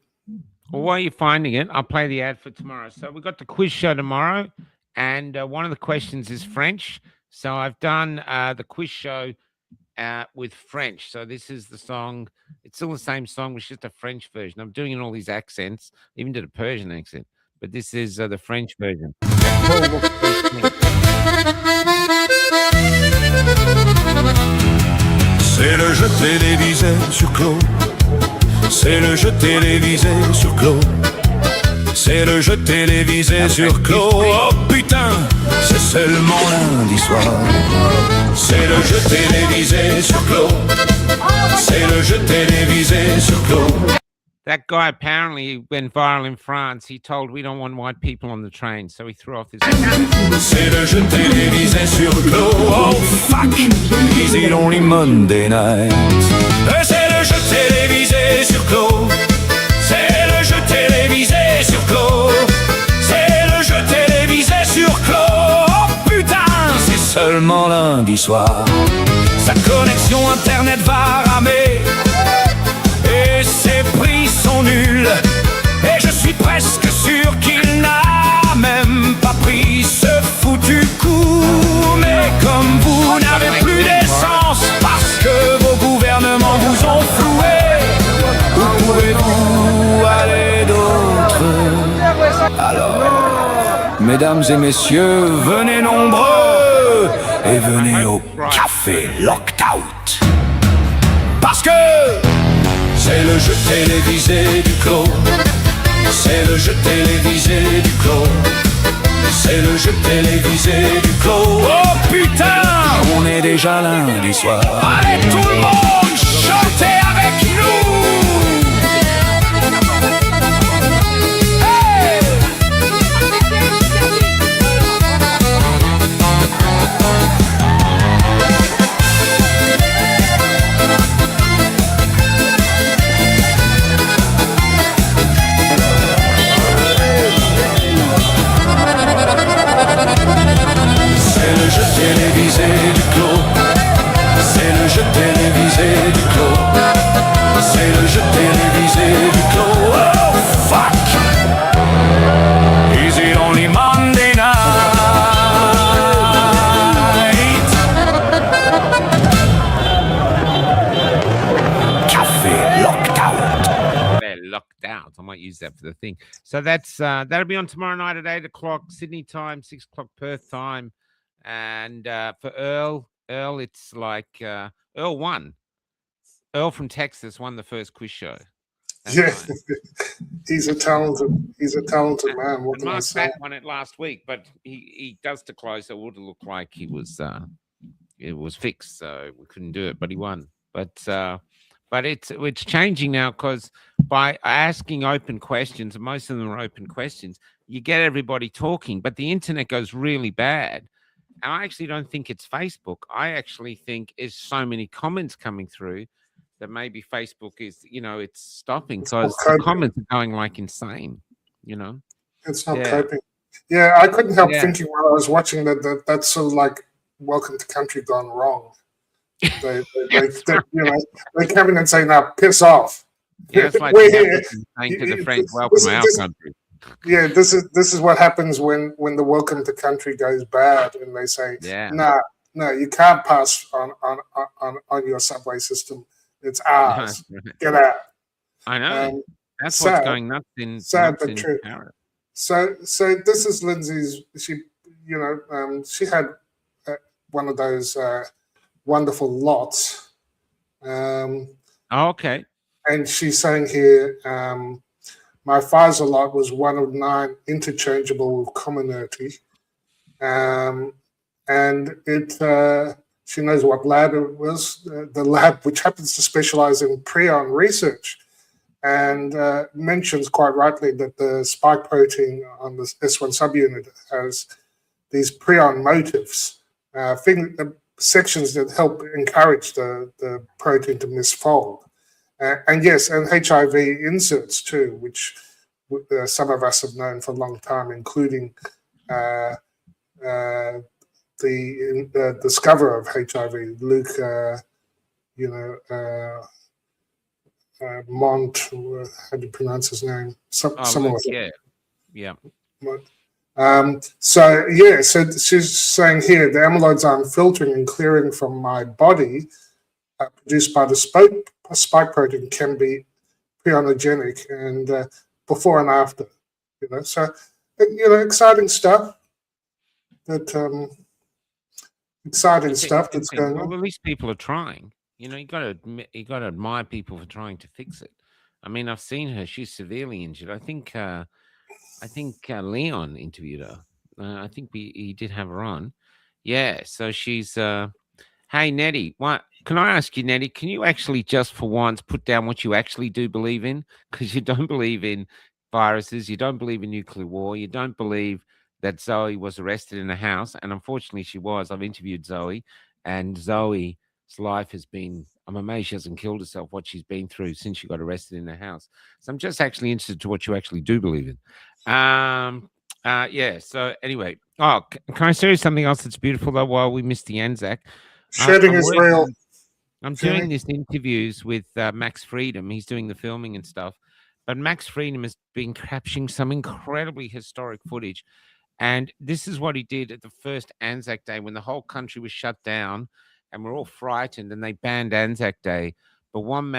Well, while you're finding it, I'll play the ad for tomorrow. So we've got the quiz show tomorrow. And one of the questions is French. So I've done the quiz show with French. So this is the song. It's still the same song, it's just a French version. I'm doing in all these accents, even did a Persian accent. But this is the French version. C'est le jeu télévisé sur Clos. C'est le jeu télévisé sur Clos. C'est le jeu télévisé sur Clos. Oh putain, c'est seulement lundi soir. C'est le jeu télévisé sur Clos. C'est le jeu télévisé sur Clos. That guy apparently went viral in France. He told we don't want white people on the train, so he threw off his. C'est le jeu télévisé sur Clos. Oh fuck, is it only Monday night? C'est le jeu télévisé sur Clos. C'est le jeu télévisé sur Clos. C'est le jeu télévisé sur Clos. Oh putain, c'est seulement lundi soir. Sa connexion internet va ramer. Et ses prix sont nuls. Et je suis presque sûr qu'il n'a même pas pris ce foutu coup. Mais comme vous n'avez plus d'essence parce que vos gouvernements vous ont floué, où pouvez-vous aller d'autre? Alors, mesdames et messieurs, venez nombreux et venez au café Locked Out. Parce que c'est le jeu télévisé du Clos. C'est le jeu télévisé du clos. C'est le jeu télévisé du clos. Oh putain, on est déjà lundi soir. Allez tout le monde, chantez avec nous. Hey! C'est le jeu télévisé du clos. C'est le jeu télévisé du clos. C'est le jeu télévisé du clos. Oh fuck! Is it only Monday night? Café locked out. They're locked out. I might use that for the thing. So that's that'll be on tomorrow night at 8 o'clock Sydney time, 6 o'clock Perth time. And for Earl, it's like Earl won. Earl from Texas won the first quiz show. That's Yeah, right. he's a talented man. What And can I Mark say? Batt won it last week, but he does declare, so it would look like he was it was fixed, so we couldn't do it, but he won. But it's changing now, because by asking open questions, and most of them are open questions, you get everybody talking, but the internet goes really bad. And I actually don't think it's Facebook. I actually think it's so many comments coming through that maybe Facebook is, it's stopping, because the comments are going like insane, It's not Yeah. coping. Yeah, I couldn't help Yeah. thinking while I was watching that's sort of like Welcome to Country gone wrong. They come in and say, "Now piss off." Yeah, it's like We're the here. Africans saying to the French, welcome This- to our this- country. Yeah, this is what happens when the Welcome to Country goes bad, and they say, Yeah. No, you can't pass on your subway system. It's ours. Get out." I know. That's sad, what's going nuts in true. Paris. So this is Lindsay's. She had one of those wonderful lots. Oh, okay. And she's saying here, my Pfizer lot was one of 9 interchangeable with commonality. And she knows what lab it was, the lab which happens to specialize in prion research, and mentions quite rightly that the spike protein on the S1 subunit has these prion motifs, sections that help encourage the protein to misfold. And yes, and HIV inserts too, which some of us have known for a long time, including the discoverer of HIV, Luke, Mont, how do you pronounce his name? Someone Luke, with yeah. So she's saying here, the amyloids I'm filtering and clearing from my body, produced by the spike protein, can be prionogenic, and before and after, So, exciting stuff. That's going on. Well, at least people are trying. You got to admire people for trying to fix it. I mean, I've seen her; she's severely injured. I think Leon interviewed her. I think he did have her on. Yeah, so she's. Hey, Nettie, what can I ask you, Nettie? Can you actually just for once put down what you actually do believe in? Because you don't believe in viruses, you don't believe in nuclear war, you don't believe that Zoe was arrested in a house, and unfortunately she was. I've interviewed Zoe, and Zoe's life has been, I'm amazed she hasn't killed herself, what she's been through since she got arrested in the house. So I'm just actually interested to what you actually do believe in. Yeah, so anyway, can I say you something else that's beautiful though while we missed the Anzac? Shedding is real. I'm doing these interviews with Max Freedom. He's doing the filming and stuff. But Max Freedom has been capturing some incredibly historic footage. And this is what he did at the first Anzac Day when the whole country was shut down and we're all frightened and they banned Anzac Day. But one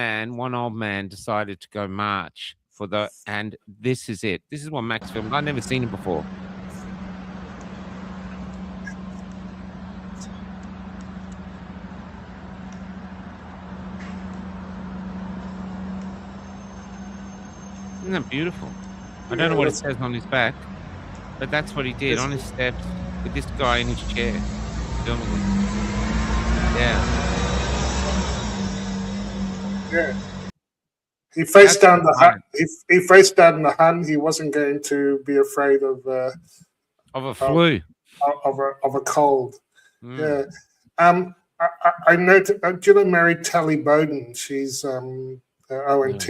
old man decided to go march and this is it. This is what Max filmed. I've never seen it before. Isn't that beautiful? I don't know what it says on his back, but that's what he did on his steps with this guy in his chair filming it. Yeah. Yeah. He faced down the Hun. He faced down the Hun. He wasn't going to be afraid of a flu, of a cold. Mm. Yeah. I know. Do you know Mary Talley Bowden? She's ONT,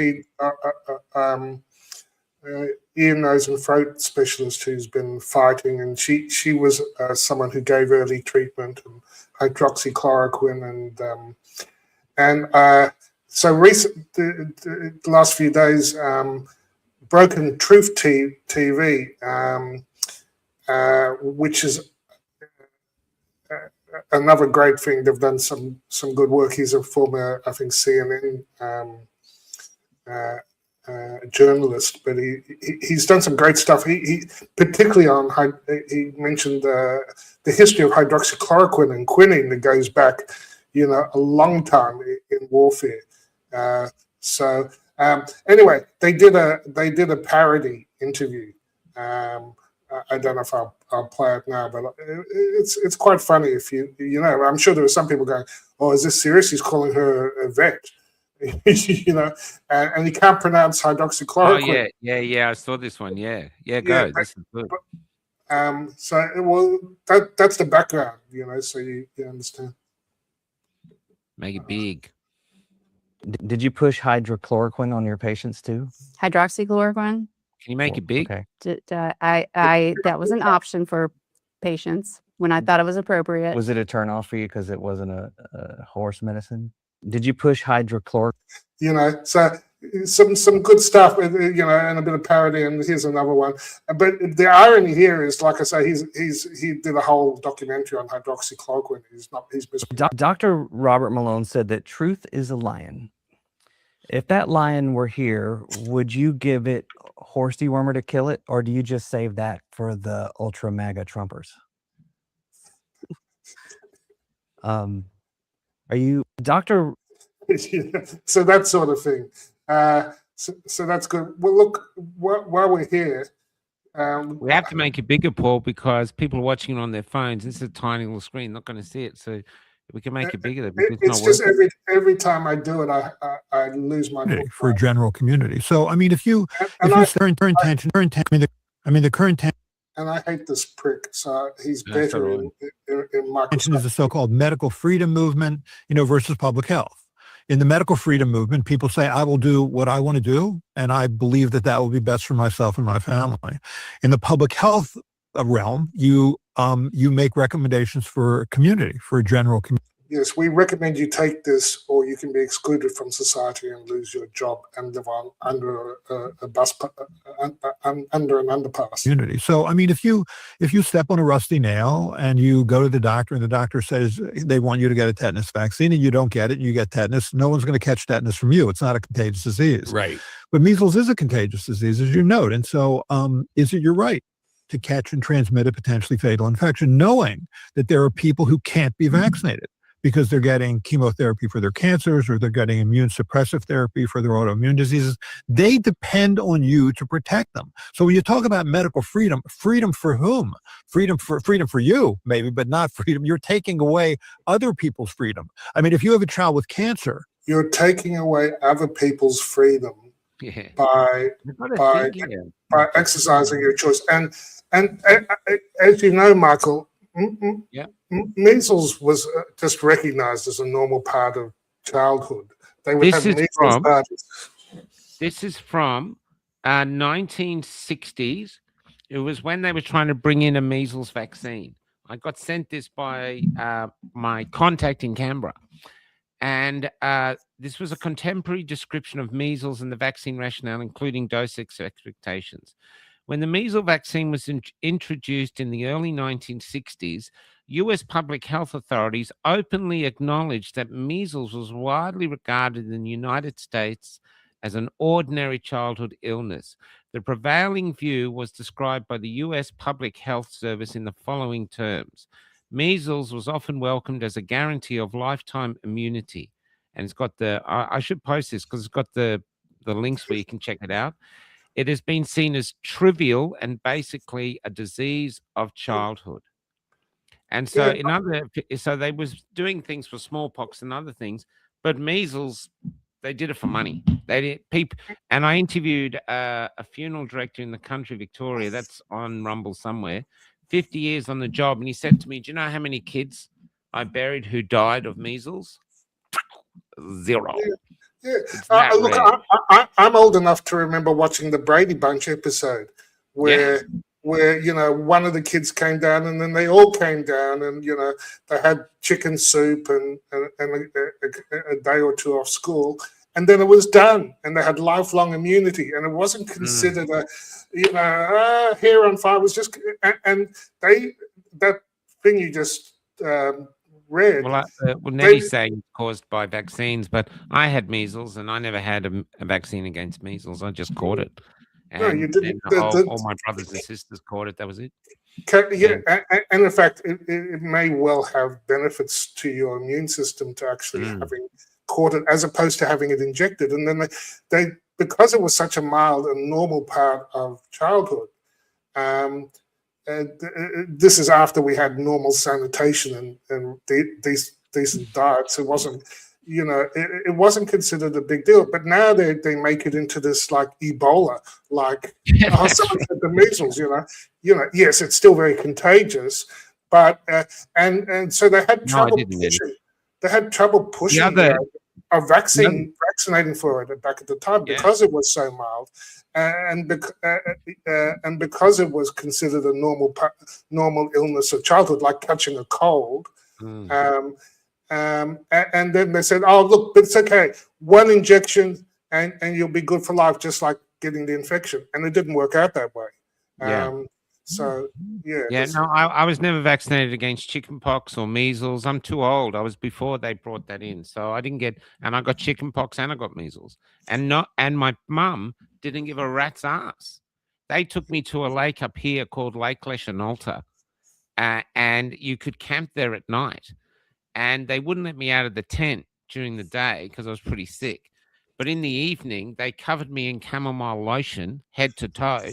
ear, nose, and throat specialist who's been fighting, and she was someone who gave early treatment and hydroxychloroquine and so the last few days, Broken Truth TV, which is another great thing. They've done some good work. He's a former, I think, CNN journalist, but he's done some great stuff. He particularly he mentioned the history of hydroxychloroquine and quinine that goes back, a long time in warfare. Anyway, they did a parody interview. I don't know if I'll play it now, but it's quite funny. If I'm sure there were some people going, "Oh, is this serious? He's calling her a vet." And he can't pronounce hydroxychloroquine. Oh yeah. I saw this one. Yeah, go. This is good. That's the background, so you understand. Make it big. Did you push hydrochloroquine on your patients too? Hydroxychloroquine? Can you make it big? Okay. That was an option for patients when I thought it was appropriate. Was it a turn off for you because it wasn't a horse medicine? Did you push hydrochloroquine? So some good stuff, and a bit of parody. And here's another one. But the irony here is, like I say, he did a whole documentary on hydroxychloroquine. Dr. Robert Malone said that truth is a lion. If that lion were here, would you give it horse dewormer to kill it, or do you just save that for the ultra MAGA Trumpers? Are you Dr. So that sort of thing. So that's good. Well, look, while we're here, we have to make it bigger, Paul, because people are watching it on their phones. This is a tiny little screen, not going to see it. So if we can make it bigger, it's just every time I do it, I lose my book for a general community. So I mean, if you current intention, the current intention. And I hate this prick, so he's better in Microsoft. Is the so-called medical freedom movement, versus public health. In the medical freedom movement, people say, I will do what I want to do, and I believe that will be best for myself and my family. In the public health realm, you make recommendations for a community, for a general community. Yes, we recommend you take this, or you can be excluded from society and lose your job and live under a bus, under an underpass. Community. So, I mean, if you step on a rusty nail and you go to the doctor and the doctor says they want you to get a tetanus vaccine and you don't get it and you get tetanus, no one's going to catch tetanus from you. It's not a contagious disease. Right. But measles is a contagious disease, as you note. And so is it your right to catch and transmit a potentially fatal infection, knowing that there are people who can't be vaccinated because they're getting chemotherapy for their cancers or they're getting immune suppressive therapy for their autoimmune diseases? They depend on you to protect them. So when you talk about medical freedom, freedom for whom? Freedom for you, maybe, but not freedom. You're taking away other people's freedom. I mean, if you have a child with cancer, you're taking away other people's freedom by exercising your choice. And as you know, Michael, measles was just recognized as a normal part of childhood. They would have measles parties. This is from 1960s. It was when they were trying to bring in a measles vaccine. I got sent this by my contact in Canberra. And this was a contemporary description of measles and the vaccine rationale, including dose expectations. When the measles vaccine was introduced in the early 1960s, U.S. public health authorities openly acknowledged that measles was widely regarded in the United States as an ordinary childhood illness. The prevailing view was described by the U.S. Public Health Service in the following terms. Measles was often welcomed as a guarantee of lifetime immunity. And it's got I should post this because it's got the links where you can check it out. it has been seen as trivial and basically a disease of childhood. And so so they was doing things for smallpox and other things, but measles, they did it for money. They did people, and I interviewed a funeral director in the country, Victoria, that's on Rumble somewhere, 50 years on the job, and he said to me, "Do you know how many kids I buried who died of measles? 0." Yeah. Look, I'm old enough to remember watching the Brady Bunch episode where one of the kids came down and then they all came down and they had chicken soup and a day or two off school, and then it was done and they had lifelong immunity, and it wasn't considered hair on fire. It was just and that thing you just read. Well, Nettie's saying it's caused by vaccines, but I had measles and I never had a vaccine against measles. I just caught it. And, no, you didn't. All my brothers and sisters caught it. That was it. And in fact, it may well have benefits to your immune system to actually having caught it, as opposed to having it injected. And then they because it was such a mild and normal part of childhood. This is after we had normal sanitation and decent diets. It wasn't, it wasn't considered a big deal. But now they make it into this like Ebola, like someone said the measles. Yes, it's still very contagious, but and so they had trouble pushing. They had trouble pushing vaccinating for it back at the time because it was so mild. And because it was considered a normal illness of childhood, like catching a cold, and then they said, "Oh, look, but it's okay. One injection, and you'll be good for life, just like getting the infection." And it didn't work out that way. I was never vaccinated against chickenpox or measles. I'm too old. I was before they brought that in, so I didn't get. And I got chickenpox and I got measles, and my mum didn't give a rat's ass. They took me to a lake up here called Lake Leschenolta, and you could camp there at night. And they wouldn't let me out of the tent during the day because I was pretty sick. But in the evening, they covered me in chamomile lotion, head to toe,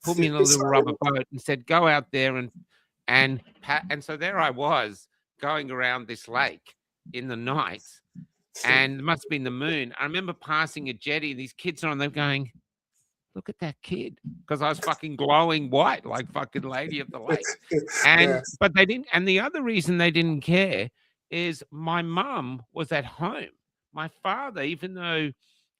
put me in a little rubber boat, and said, "Go out there and so there I was going around this lake in the night, and it must have been the moon. I remember passing a jetty. These kids are on there going, "Look at that kid," because I was fucking glowing white like fucking Lady of the Lake. But they didn't. And the other reason they didn't care is my mum was at home. My father, even though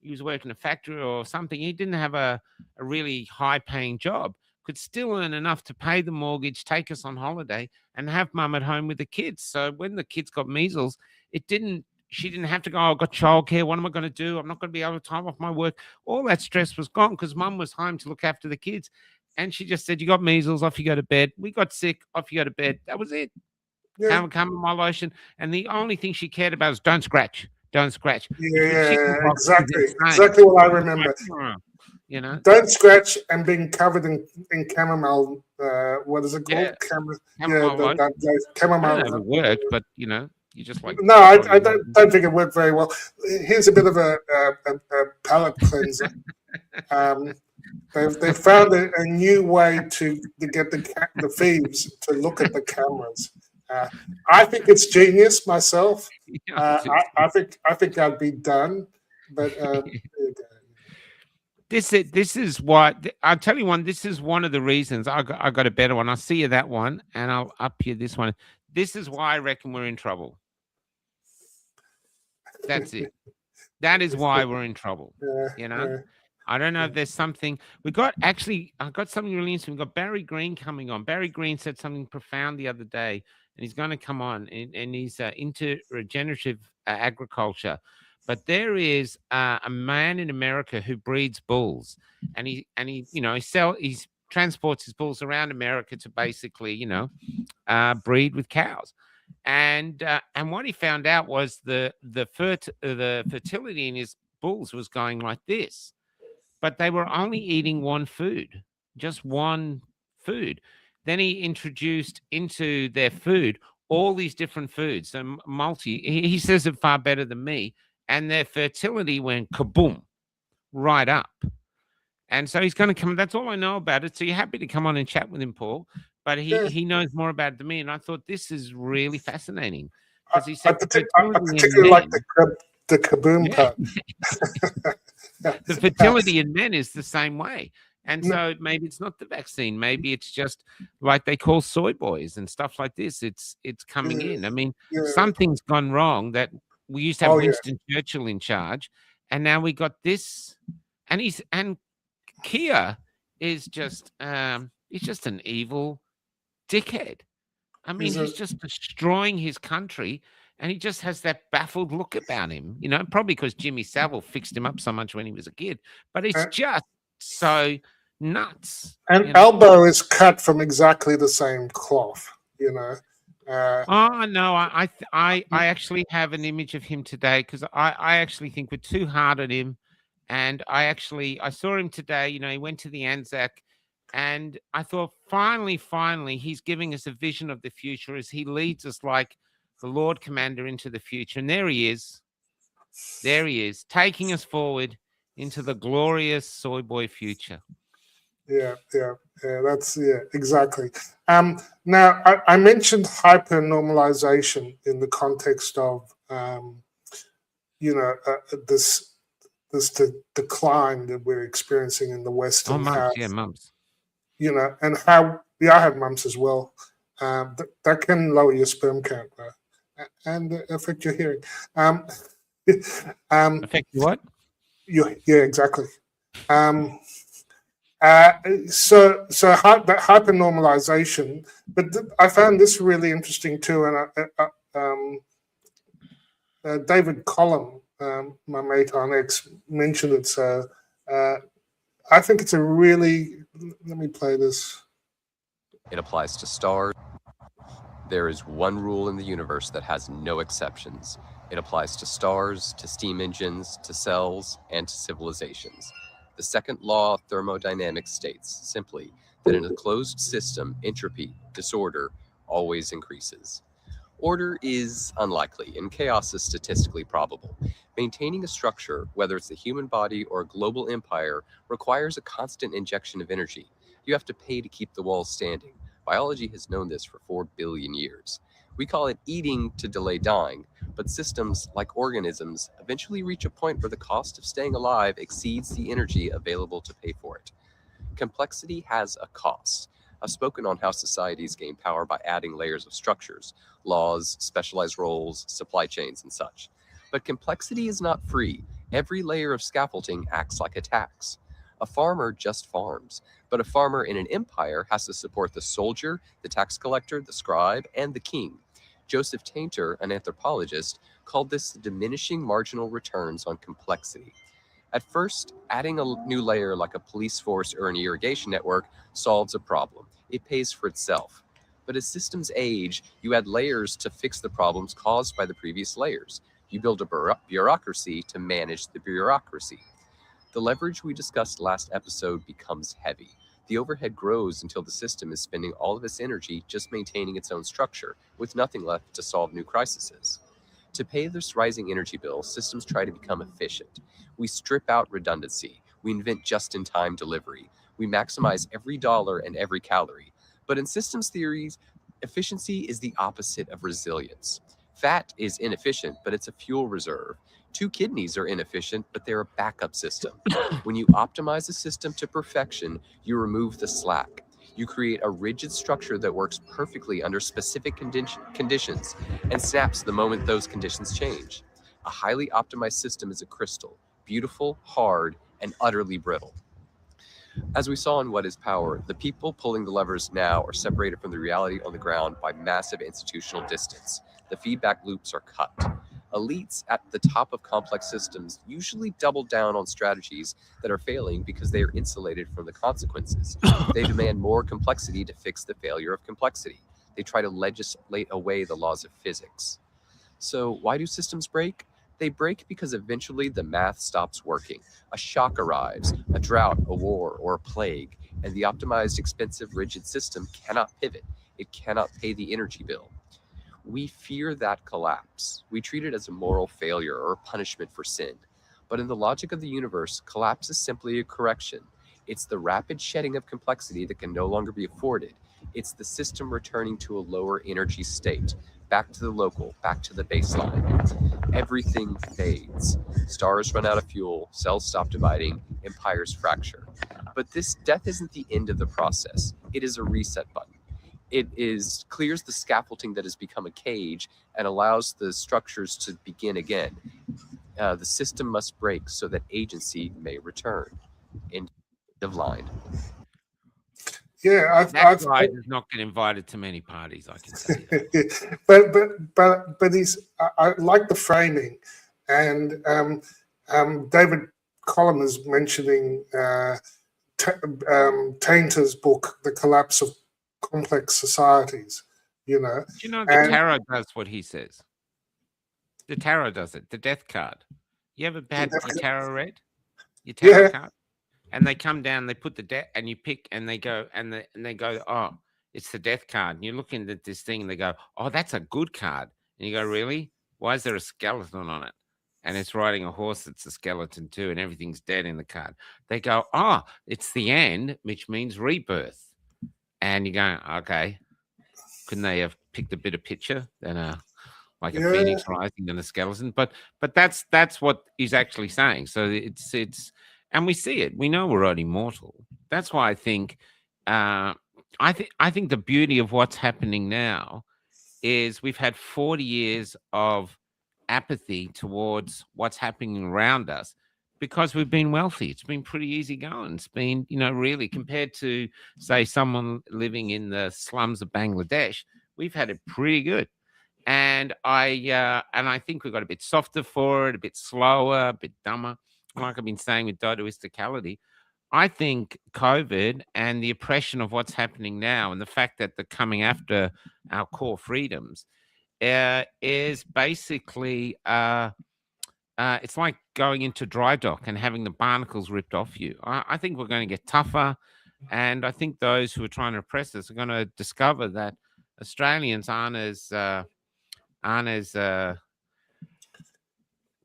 he was working a factory or something, he didn't have a really high-paying job, could still earn enough to pay the mortgage, take us on holiday, and have mum at home with the kids. So when the kids got measles, she didn't have to go, "Oh, I've got childcare. What am I going to do? I'm not going to be able to time off my work." All that stress was gone because mum was home to look after the kids. And she just said, "You got measles, off you go to bed. We got sick, off you go to bed." That was it. Chamomile lotion. And the only thing she cared about was don't scratch. Don't scratch. Exactly what I remember. Don't scratch and being covered in chamomile. What is it called? Chamomile. I don't know if it worked, but you just like. No, I don't think it worked very well. Here's a bit of a palate cleanser. They found a new way to get the thieves to look at the cameras. I think it's genius myself. I think I'd be done, but this is why I'll tell you one. This is one of the reasons I got a better one. I'll see you that one, and I'll up you this one. This is why I reckon we're in trouble. That's it. That is why we're in trouble. I don't know if there's something I got something really interesting. We've got Barry Green coming on. Barry Green said something profound the other day, and he's going to come on, and he's into regenerative agriculture. But there is a man in America who breeds bulls, and he transports his bulls around America to basically, breed with cows. And what he found out was the fertility in his bulls was going like this. But they were only eating one food, just one food. Then he introduced into their food all these different foods. So he says it far better than me. And their fertility went kaboom, right up. And so he's going to come. That's all I know about it. So you're happy to come on and chat with him, Paul. But he knows more about it than me. And I thought this is really fascinating. Because he said I particularly like the kaboom part. The fertility in men is the same way. And so maybe it's not the vaccine. Maybe it's just like they call soy boys and stuff like this. It's coming in. I mean, something's gone wrong that we used to have Winston Churchill in charge. And now we got this. And Keir is just he's just an evil dickhead. I mean, he's just destroying his country. And he just has that baffled look about him, you know, probably because Jimmy Savile fixed him up so much when he was a kid. But it's just so nuts. And Albo is cut from exactly the same cloth, you know. Oh no, I actually have an image of him today because I actually think we're too hard on him. And I saw him today, you know, he went to the Anzac. And I thought, finally, he's giving us a vision of the future as he leads us like the Lord Commander into the future. And there he is, taking us forward into the glorious soy boy future. Yeah, that's exactly. Now, I mentioned hypernormalization in the context of, this decline that we're experiencing in the West. Oh, mumps. You know, and how, I have mumps as well. That can lower your sperm count, and affect your hearing. Affect what? Yeah, exactly. So that hypernormalization, but I found this really interesting too, and David Collum, my mate on X, mentioned it. So I think it's a really. Let me play this. It applies to stars. There is one rule in the universe that has no exceptions. It applies to stars, to steam engines, to cells, and to civilizations. The second law of thermodynamics states, simply, that in a closed system, entropy, disorder, always increases. Order is unlikely, and chaos is statistically probable. Maintaining a structure, whether it's the human body or a global empire, requires a constant injection of energy. You have to pay to keep the walls standing. Biology has known this for 4 billion years. We call it eating to delay dying, but systems, like organisms, eventually reach a point where the cost of staying alive exceeds the energy available to pay for it. Complexity has a cost. I've spoken on how societies gain power by adding layers of structures, laws, specialized roles, supply chains, and such. But complexity is not free. Every layer of scaffolding acts like a tax. A farmer just farms, but a farmer in an empire has to support the soldier, the tax collector, the scribe, and the king. Joseph Tainter, an anthropologist, called this the diminishing marginal returns on complexity. At first, adding a new layer like a police force or an irrigation network solves a problem. It pays for itself. But as systems age, you add layers to fix the problems caused by the previous layers. You build a bureaucracy to manage the bureaucracy. The leverage we discussed last episode becomes heavy. The overhead grows until the system is spending all of its energy just maintaining its own structure, with nothing left to solve new crises. To pay this rising energy bill, systems try to become efficient. We strip out redundancy. We invent just-in-time delivery. We maximize every dollar and every calorie. But in systems theories, efficiency is the opposite of resilience. Fat is inefficient, but it's a fuel reserve. 2 kidneys are inefficient, but they're a backup system. When you optimize a system to perfection, you remove the slack. You create a rigid structure that works perfectly under specific conditions and snaps the moment those conditions change. A highly optimized system is a crystal, beautiful, hard, and utterly brittle. As we saw in What is Power, the people pulling the levers now are separated from the reality on the ground by massive institutional distance. The feedback loops are cut. Elites at the top of complex systems usually double down on strategies that are failing because they are insulated from the consequences. They demand more complexity to fix the failure of complexity. They try to legislate away the laws of physics. So why do systems break? They break because eventually the math stops working. A shock arrives, a drought, a war, or a plague, and the optimized, expensive, rigid system cannot pivot. It cannot pay the energy bill. We fear that collapse. We treat it as a moral failure or a punishment for sin. But in the logic of the universe, collapse is simply a correction. It's the rapid shedding of complexity that can no longer be afforded. It's the system returning to a lower energy state, back to the local, back to the baseline. Everything fades. Stars run out of fuel, cells stop dividing, empires fracture. But this death isn't the end of the process. It is a reset button. It clears the scaffolding that has become a cage and allows the structures to begin again. The system must break so that agency may return. End of line. Yeah, That guy does not get invited to many parties, I can tell you that. but I like the framing, and David Collum is mentioning Tainter's book, The Collapse of Complex Societies. Do you know the tarot does what he says? The tarot does it. The death card. You ever had your tarot read? Your tarot card? And they come down, they put the death, and you pick, and they go, they go, oh, it's the death card. And you're looking at this thing, and they go, oh, that's a good card. And you go, really? Why is there a skeleton on it? And it's riding a horse that's a skeleton too, and everything's dead in the card. They go, oh, it's the end, which means rebirth. And you go, okay, couldn't they have picked a better picture than like a phoenix rising than a skeleton? But that's what he's actually saying. So it's. And we see it. We know we're only mortal. That's why I think the beauty of what's happening now is we've had 40 years of apathy towards what's happening around us because we've been wealthy. It's been pretty easy going. It's been, really compared to, say, someone living in the slums of Bangladesh, we've had it pretty good. And I think we got a bit softer for it, a bit slower, a bit dumber. Like I've been saying with dodoisticality, I think COVID and the oppression of what's happening now and the fact that they're coming after our core freedoms is basically, it's like going into dry dock and having the barnacles ripped off you. I think we're going to get tougher. And I think those who are trying to oppress us are going to discover that Australians aren't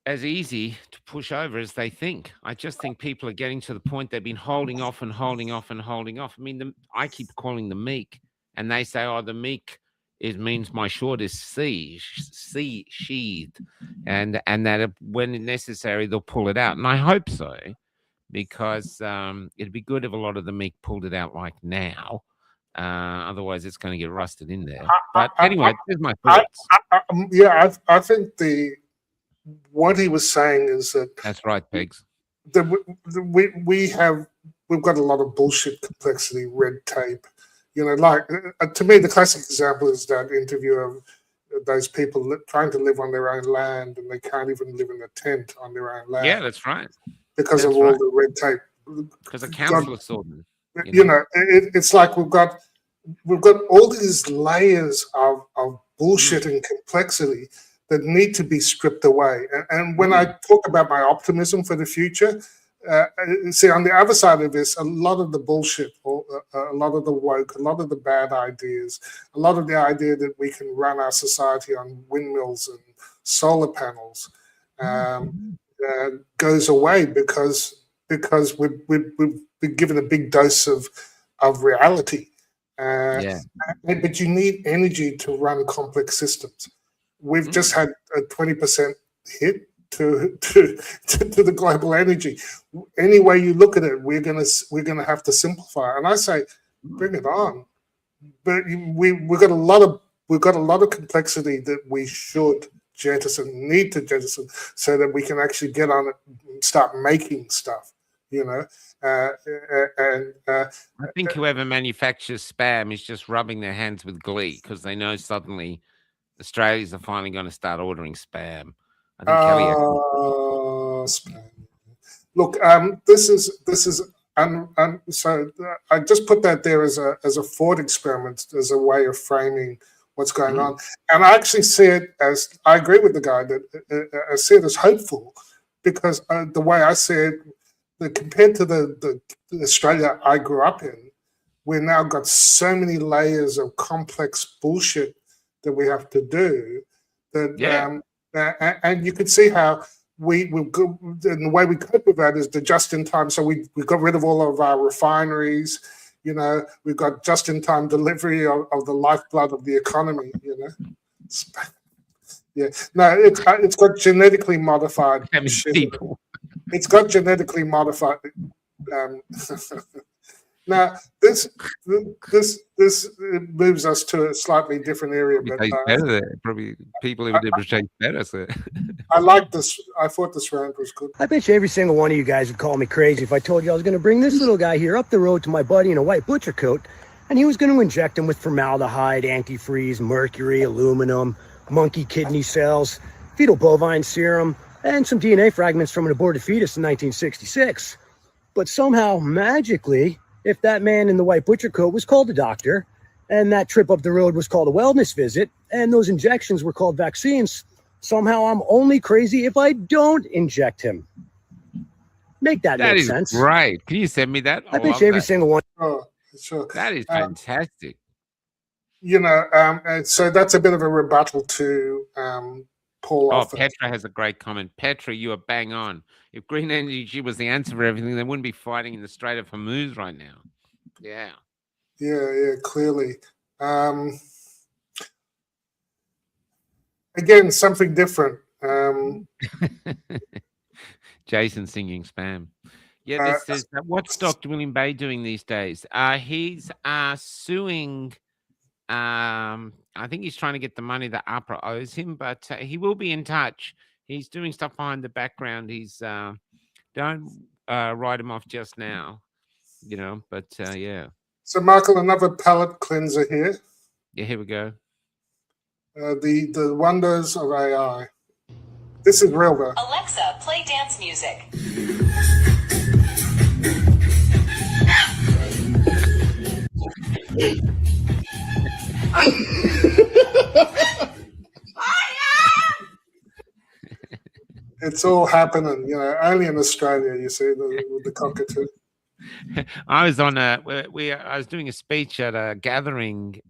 as easy to push over as they think. I just think people are getting to the point they've been holding off and holding off and holding off. I mean, I keep calling them meek, and they say, oh, the meek means my sword is sheathed, and that when necessary, they'll pull it out. And I hope so, because it'd be good if a lot of the meek pulled it out like now. Otherwise, it's going to get rusted in there. But anyway, there's my thoughts. I think what he was saying is that that's right, Pegs. We've got a lot of bullshit, complexity, red tape. Like to me, the classic example is that interview of those people trying to live on their own land and they can't even live in a tent on their own land. Yeah, that's right. Because of all the red tape. Because the council saw them. It's like we've got all these layers of bullshit and complexity that need to be stripped away. And when I talk about my optimism for the future, see, on the other side of this, a lot of the bullshit, a lot of the woke, a lot of the bad ideas, a lot of the idea that we can run our society on windmills and solar panels goes away because we've been given a big dose of reality. But you need energy to run complex systems. We've just had a 20% hit to the global energy. Any way you look at it, we're gonna have to simplify. And I say, bring it on. But we've got a lot of complexity that we should need to jettison, so that we can actually get on it and start making stuff. I think whoever manufactures spam is just rubbing their hands with glee because they know suddenly Australians are finally going to start ordering spam. I think spam. Look, this is so I just put that there as a thought experiment, as a way of framing what's going on, and I actually see it as, I agree with the guy that I see it as hopeful, because the way I see it, compared to the Australia I grew up in, we've now got so many layers of complex bullshit that we have to do that, and you could see how we've got, and the way we cope with that is the just-in-time. So we got rid of all of our refineries. You know, we've got just-in-time delivery of the lifeblood of the economy. You know, yeah. No, it's got genetically modified people. It's got genetically modified. Now, this moves us to a slightly different area. But Tastes better there. Probably people who did taste better. So. I like this. I thought this round was good. I bet you every single one of you guys would call me crazy if I told you I was going to bring this little guy here up the road to my buddy in a white butcher coat, and he was going to inject him with formaldehyde, antifreeze, mercury, aluminum, monkey kidney cells, fetal bovine serum, and some DNA fragments from an aborted fetus in 1966. But somehow, magically, if that man in the white butcher coat was called a doctor, and that trip up the road was called a wellness visit, and those injections were called vaccines, somehow I'm only crazy if I don't inject him. Make that make sense. That is great. Can you send me that? I bet you every single one. Oh, sure. That is fantastic. You know, so that's a bit of a rebuttal to Paul. Oh, Petra has a great comment. Petra, you are bang on. If green energy was the answer for everything, they wouldn't be fighting in the Strait of Hormuz right now. Yeah. Yeah, clearly. Again, something different. Jason singing spam. Yeah, this is what's Dr. William Bay doing these days? He's suing. I think he's trying to get the money that APRA owes him, but he will be in touch. He's doing stuff behind the background. He's don't write him off just now, you know. But yeah. So, Michael, another palate cleanser here. Yeah, here we go. The wonders of AI. This is real though. Alexa, play dance music. It's all happening, you know, only in Australia, you see, with the cockatoo. I was on I was doing a speech at a gathering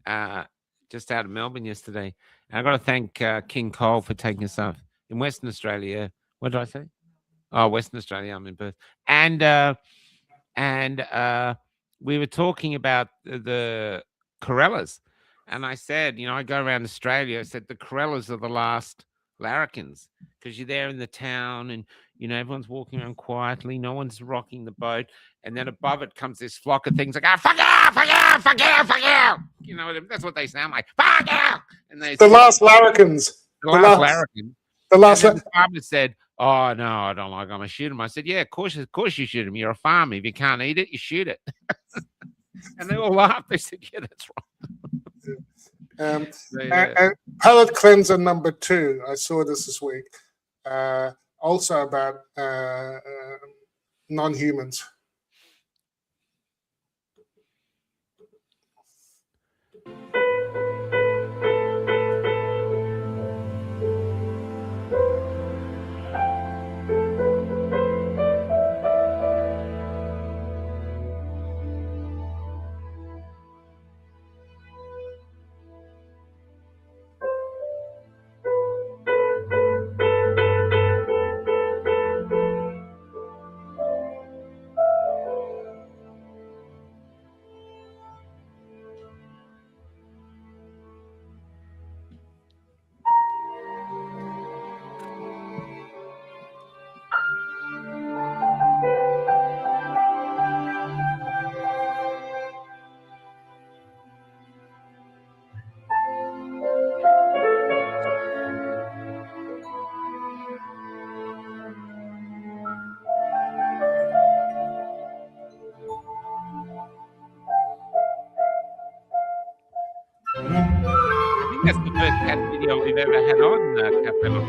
just out of Melbourne yesterday. And I got to thank King Cole for taking us up in Western Australia. What did I say? Oh, Western Australia. I'm in Perth. And we were talking about the Corellas. And I said, you know, I go around Australia. I said the Corellas are the last larrikins, because you're there in the town and, you know, everyone's walking around quietly. No one's rocking the boat. And then above it comes this flock of things like, fuck you, fuck you, fuck you, fuck you. You know, that's what they sound like. Fuck you. And they the last larrikins. The last larrikin. The last. And then the farmer said, oh, no, I don't like them. I'm going to shoot them. I said, yeah, of course you shoot them. You're a farmer. If you can't eat it, you shoot it. And they all laughed. They said, yeah, that's right. And palate cleanser number 2. I saw this week. Also about non-humans. I think that's the first cat video we've ever had on Capello.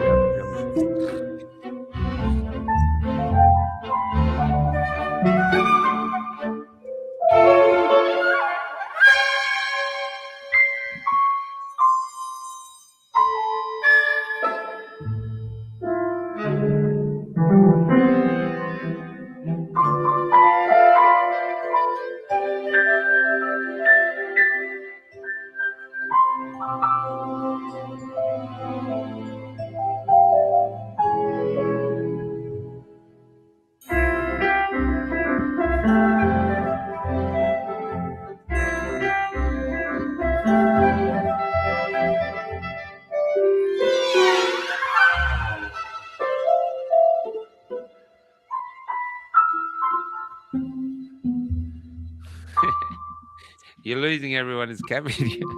You're losing everyone who's cat videos.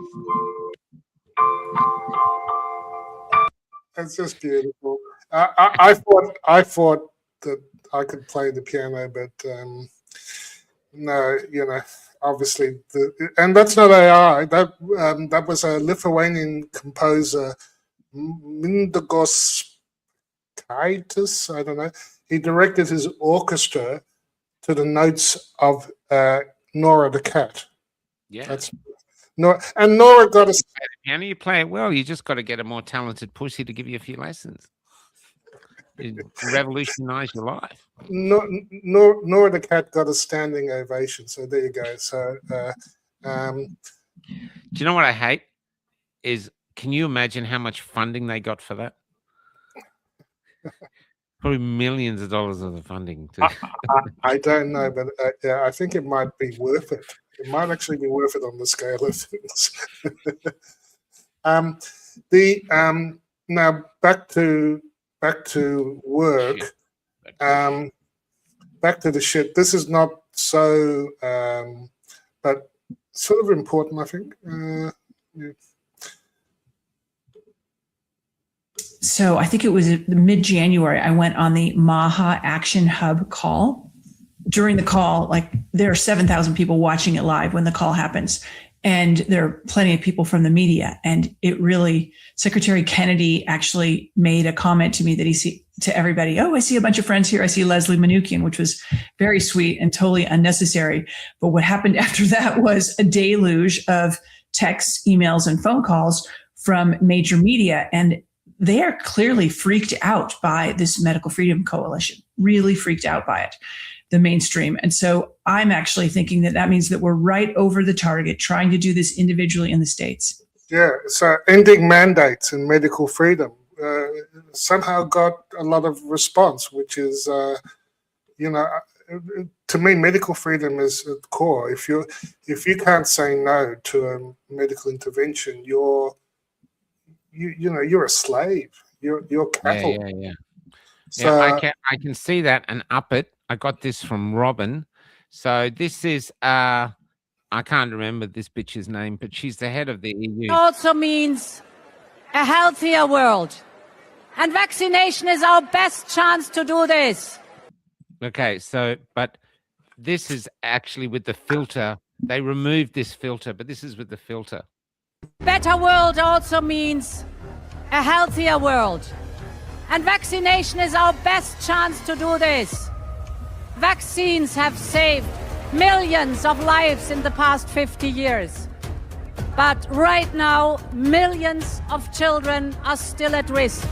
It's just beautiful. I thought that I could play the piano, but no, obviously, and that's not AI. That was a Lithuanian composer, Mindaugas Kaitis. I don't know. He directed his orchestra to the notes of Nora the cat. Yeah. That's Nora, and Nora got a. Piano, you play it well. You just got to get a more talented pussy to give you a few lessons. Revolutionize your life. Nora the cat got a standing ovation. So there you go. So, do you know what I hate? Is can you imagine how much funding they got for that? Probably millions of dollars of the funding. I don't know, but yeah, I think it might be worth it. It might actually be worth it on the scale of things. Now back to work. Back to the shit. This is not so, but sort of important, I think. Yeah. So I think it was mid-January, I went on the Maha Action Hub call. During the call, like there are 7,000 people watching it live when the call happens. And there are plenty of people from the media. And it really, Secretary Kennedy actually made a comment to me that to everybody, oh, I see a bunch of friends here. I see Leslie Manookian, which was very sweet and totally unnecessary. But what happened after that was a deluge of texts, emails, and phone calls from major media. And they are clearly freaked out by this Medical Freedom Coalition, really freaked out by it, the mainstream. And so I'm actually thinking that means that we're right over the target, trying to do this individually in the States. Yeah, so ending mandates and medical freedom somehow got a lot of response, which is, to me, medical freedom is at the core. If you can't say no to a medical intervention, you're a slave. You're cattle. Yeah. So I can see that and up it. I got this from Robin. So this is I can't remember this bitch's name, but she's the head of the EU. Also means a healthier world. And vaccination is our best chance to do this. Okay, so but this is actually with the filter. They removed this filter, but this is with the filter. Better world also means a healthier world. And vaccination is our best chance to do this. Vaccines have saved millions of lives in the past 50 years. But right now, millions of children are still at risk.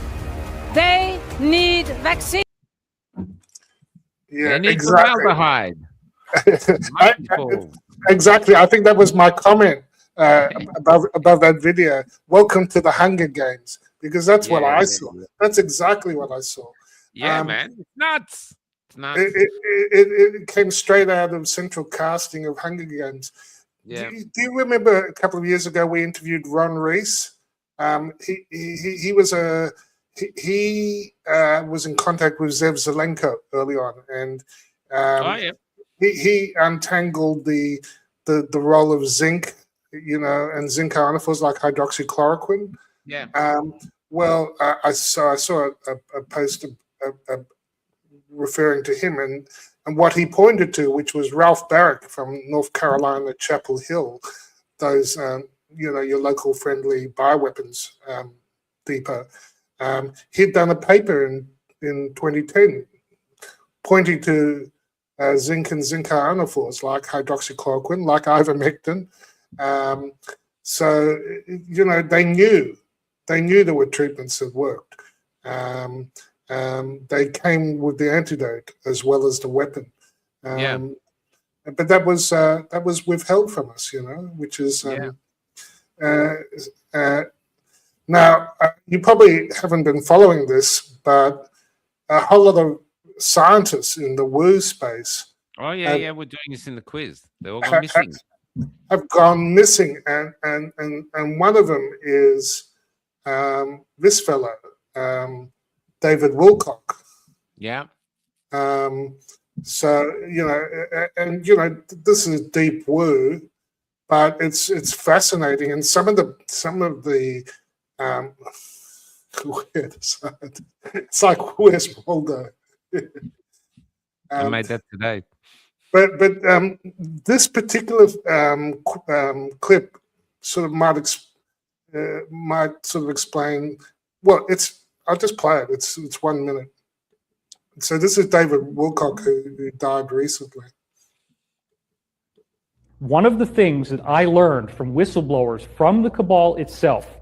They need vaccine. Yeah, they need exactly. formaldehyde. Exactly. I think that was my comment above that video. Welcome to the Hunger Games, because that's what I saw. That's exactly what I saw. Yeah, man, it's nuts. It's nuts. It came straight out of central casting of Hunger Games. Yeah. Do you remember a couple of years ago we interviewed Ron Rees? He was in contact with Zev Zelenko early on, and he untangled the role of zinc, and zinc ionophores like hydroxychloroquine. Yeah. I saw a post referring to him and what he pointed to, which was Ralph Barrick from North Carolina, Chapel Hill, those your local friendly bioweapons depot. He'd done a paper in 2010 pointing to zinc and zinc ionophores like hydroxychloroquine, like ivermectin. So they knew there were treatments that worked. They came with the antidote as well as the weapon. But that was withheld from us, which is now you probably haven't been following this, but a whole lot of scientists in the woo space. Oh yeah, we're doing this in the quiz. They're all gone missing. Have gone missing, and one of them is this fellow, David Wilcock. Yeah. So this is deep woo, but it's fascinating, and some of the it's like where's Waldo? I made that today. But this particular clip sort of might sort of explain. Well, I'll just play it. It's 1 minute. So this is David Wilcock, who died recently. One of the things that I learned from whistleblowers from the cabal itself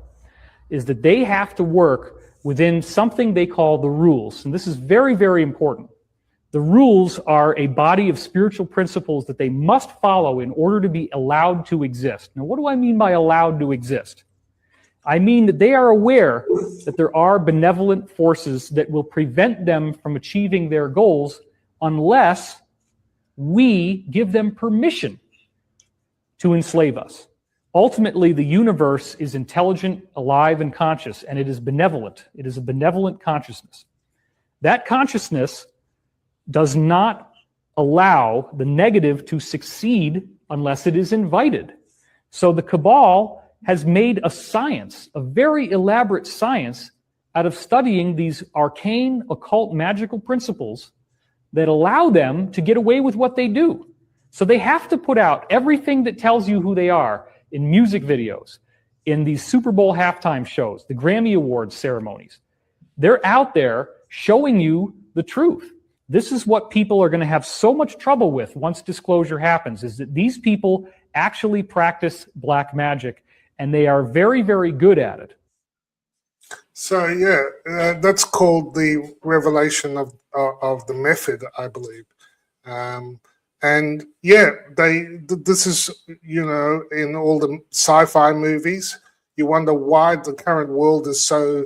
is that they have to work within something they call the rules. And this is very, very important. The rules are a body of spiritual principles that they must follow in order to be allowed to exist. Now, what do I mean by allowed to exist? I mean that they are aware that there are benevolent forces that will prevent them from achieving their goals unless we give them permission to enslave us. Ultimately, the universe is intelligent, alive, and conscious, and it is benevolent. It is a benevolent consciousness. That consciousness does not allow the negative to succeed unless it is invited. So the cabal has made a science, a very elaborate science, out of studying these arcane, occult, magical principles that allow them to get away with what they do. So they have to put out everything that tells you who they are in music videos, in these Super Bowl halftime shows, the Grammy Awards ceremonies. They're out there showing you the truth. This is what people are going to have so much trouble with once disclosure happens, is that these people actually practice black magic, and they are very, very good at it. So yeah, that's called the revelation of the method, I believe. And yeah, this is, you know, in all the sci-fi movies, you wonder why the current world is so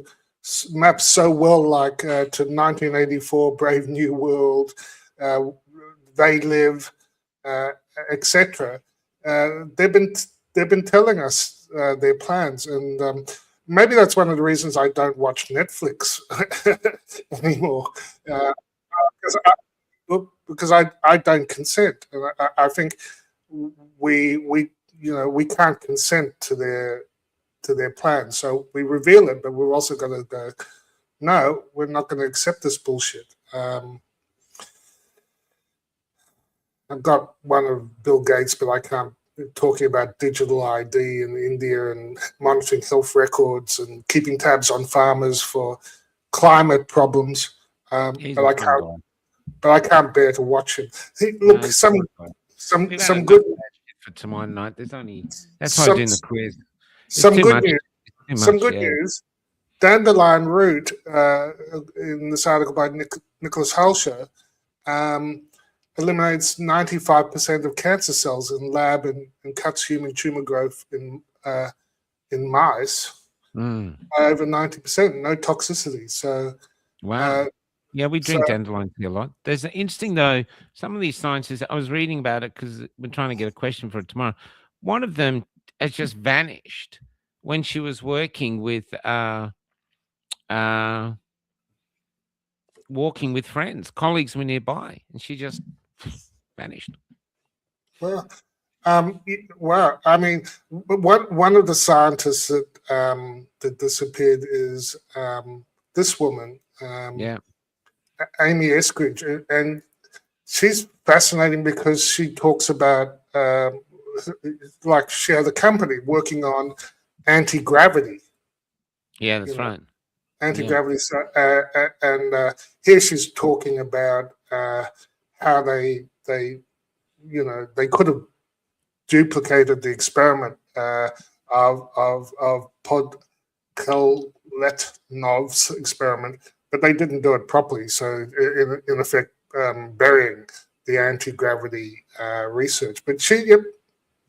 maps so well like to 1984 Brave New World, They Live, etc. They've been telling us their plans, and maybe that's one of the reasons I don't watch Netflix anymore, because I don't consent, and I think we can't consent to their plans. So we reveal it, but we're also going to go, no, we're not going to accept this bullshit. I've got one of Bill Gates, but I can't, talking about digital ID in India and monitoring health records and keeping tabs on farmers for climate problems. But I can't bear to watch it. Look, some good for tomorrow night. There's only that's why I'm doing the quiz. Some good news. Dandelion root in this article by Nicholas Halsher eliminates 95% of cancer cells in lab and cuts human tumor growth in mice by over 90%. No toxicity. So wow. Yeah, we drink dandelion tea a lot. There's an interesting though. Some of these sciences I was reading about it because we're trying to get a question for it tomorrow. One of them has just vanished when she was working with walking with friends. Colleagues were nearby, and she just vanished. Well, I mean, one of the scientists that disappeared is this woman. Amy Eskridge, and she's fascinating because she talks about like she had a company working on anti-gravity. Yeah, that's right. Anti-gravity, and here she's talking about how they could have duplicated the experiment of Podkletnov's experiment, but they didn't do it properly. So in effect, burying the anti-gravity research. But she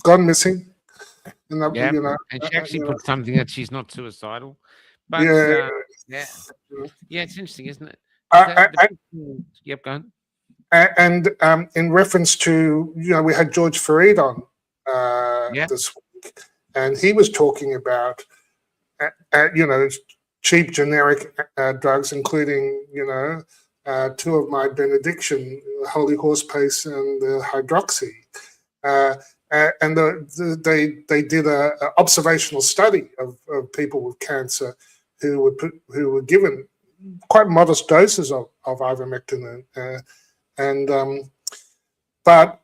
gone missing. And and she actually put something that she's not suicidal. But it's interesting, isn't it? Yep, go on. And in reference to, we had George Fareed on this week, and he was talking about, cheap generic drugs, including, two of my benediction, Holy Horse Paste and the Hydroxy. and they did a observational study of people with cancer who were given quite modest doses of ivermectin, but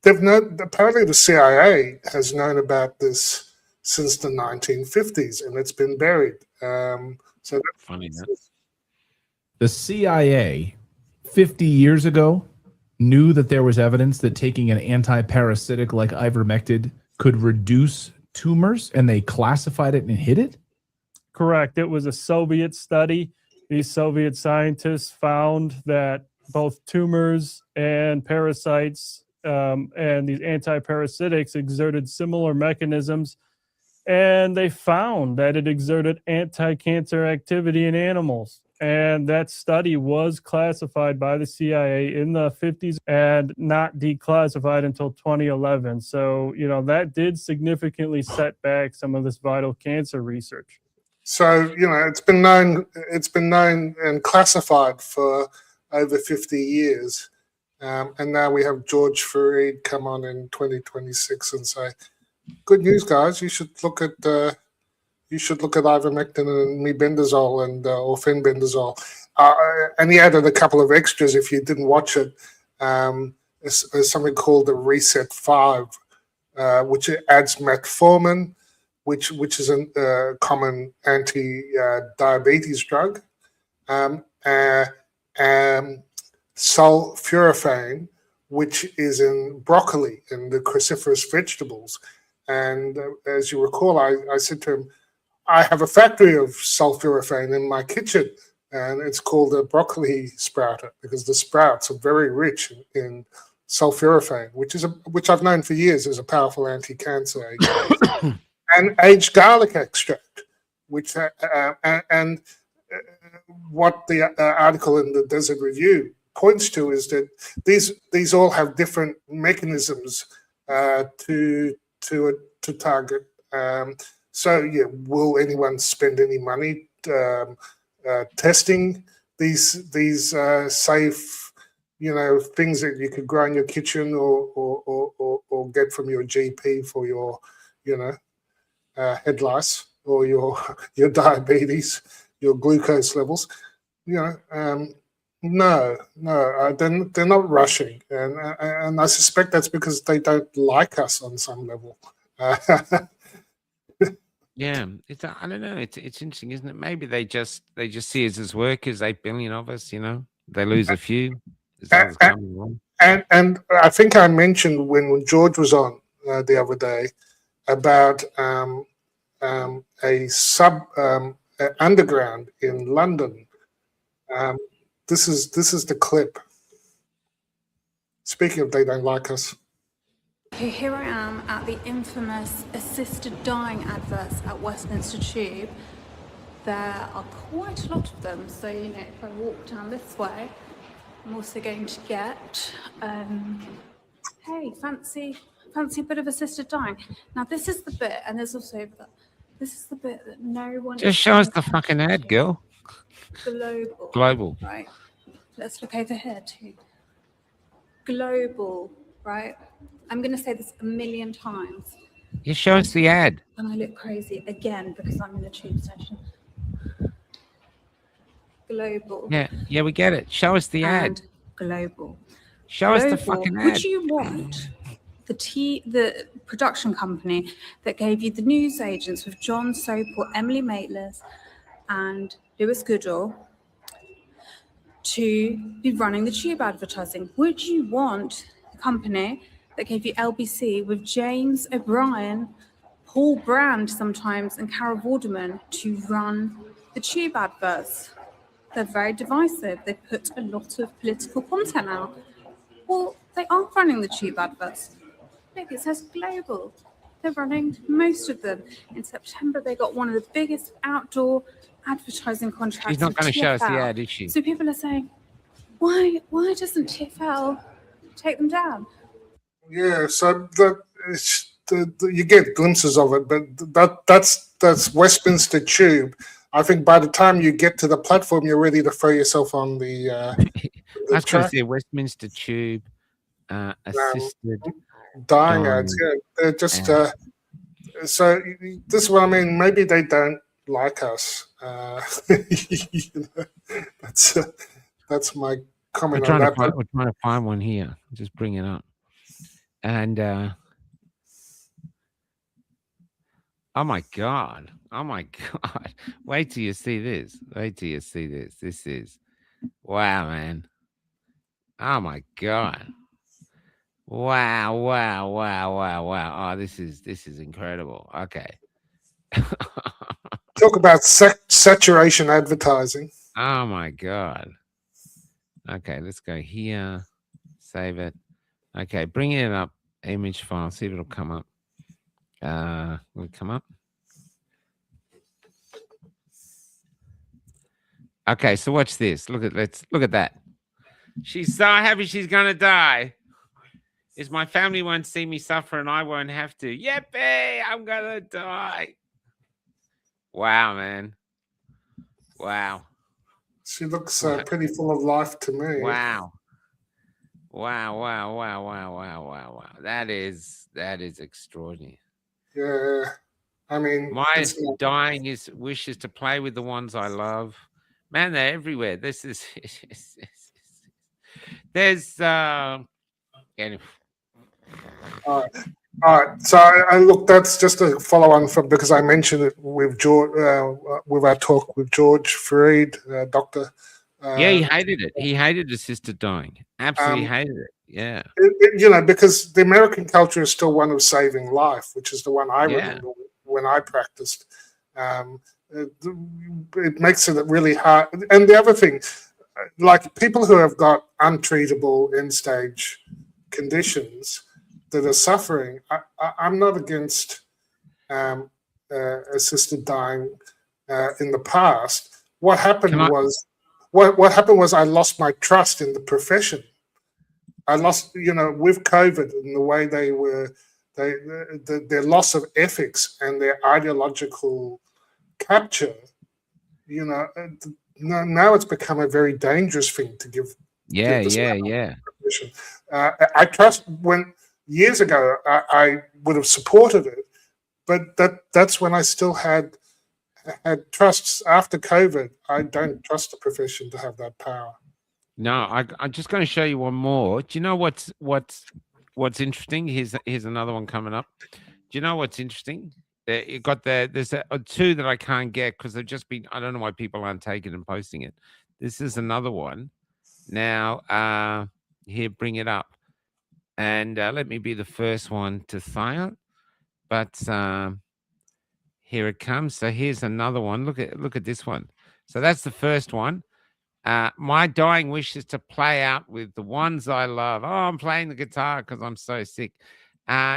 apparently the CIA has known about this since the 1950s, and it's been buried. So that's funny. The CIA 50 years ago knew that there was evidence that taking an anti-parasitic like ivermectin could reduce tumors, and they classified it and hid it? Correct. It was a Soviet study. These Soviet scientists found that both tumors and parasites and these antiparasitics exerted similar mechanisms, and they found that it exerted anti-cancer activity in animals. And that study was classified by the CIA in the 50s and not declassified until 2011. So, that did significantly set back some of this vital cancer research. So, it's been known and classified for over 50 years. And now we have George Fareed come on in 2026 and say, good news, guys, you should look at ivermectin and mebendazole or fenbendazole. And he added a couple of extras if you didn't watch it. There's something called the Reset 5, which adds metformin, which is a common anti-diabetes drug, sulforaphane, which is in broccoli and the cruciferous vegetables. And as you recall, I said to him, I have a factory of sulforaphane in my kitchen, and it's called a broccoli sprouter because the sprouts are very rich in sulforaphane, which I've known for years is a powerful anti-cancer agent. And aged garlic extract, which and what the article in the Desert Review points to is that these all have different mechanisms to target. So yeah, will anyone spend any money testing these safe, things that you could grow in your kitchen or get from your GP for your, head lice or your diabetes, your glucose levels? No, they're not rushing, and I suspect that's because they don't like us on some level. Yeah, I don't know. It's interesting, isn't it? Maybe they just see us as workers. 8 billion of us, they lose a few. And I think I mentioned when George was on the other day about a underground in London. This is the clip. Speaking of, they don't like us. Okay, here I am at the infamous assisted dying adverts at Westminster Tube. There are quite a lot of them, so if I walk down this way, I'm also going to get, hey, fancy a bit of assisted dying. Now this is the bit, and there's also this is the bit that no one. Just show us the fucking ad, girl. Global. Right. Let's look over here too. Global, right? I'm going to say this 1,000,000 times. You show us the ad. And I look crazy again because I'm in the tube station. Global. Yeah, we get it. Show us the ad. Global. Show us the fucking ad. Would you want the production company that gave you the news agents with John Sopel, Emily Maitlis, and Lewis Goodall to be running the tube advertising? Would you want the company that gave you LBC with James O'Brien, Paul Brand sometimes, and Carol Vorderman to run the tube adverts? They're very divisive. They put a lot of political content out. Well, they are running the tube adverts. Look, it says global. They're running most of them. In September, they got one of the biggest outdoor advertising contracts. She's not going to show us the ad, is she? So people are saying, why doesn't TfL take them down? Yeah, so you get glimpses of it, but that's Westminster Tube. I think by the time you get to the platform, you're ready to throw yourself on the That's going to say Westminster Tube assisted dying ads. Yeah, they're just. So this is what I mean. Maybe they don't like us. That's my comment on that. We're trying to find one here. Just bring it up. And oh my god! Wait till you see this. This is wow, man. Oh my god! Wow! Oh, this is incredible. Okay. Talk about saturation advertising. Oh my god. Okay, let's go here. Save it. Okay, bring it up. Image file. See if it'll come up. Will it come up? Okay, so watch this. Look at that. She's so happy she's gonna die. Is my family won't see me suffer and I won't have to. Yippee! I'm gonna die. Wow, man. Wow. She looks pretty full of life to me. Wow. That is extraordinary. Yeah. I mean, my dying wish is to play with the ones I love. Man, they're everywhere. This is there's anyway. All right. So I look, that's just a follow on from, because I mentioned it with George, with our talk with George Fareed, doctor. Yeah, he hated it. He hated assisted dying. Absolutely hated it. Yeah. Because the American culture is still one of saving life, which is the one I remember when I practiced. It makes it really hard. And the other thing, like people who have got untreatable end-stage conditions that are suffering, I'm not against assisted dying in the past. What happened was I lost my trust in the profession. I lost, with COVID and the way they were, their loss of ethics and their ideological capture, now it's become a very dangerous thing to give. Yeah. Profession. I trust when years ago I would have supported it, but that's when I still had trusts. After COVID, I don't trust the profession to have that power. No, I'm just going to show you one more. Do you know what's interesting? Here's another one coming up. Do you know what's interesting? There's two that I can't get because they've just been. I don't know why people aren't taking and posting it. This is another one. Now, here, bring it up, and let me be the first one to fire. But here it comes. So here's another one. Look at this one. So that's the first one. My dying wish is to play out with the ones I love. Oh, I'm playing the guitar because I'm so sick.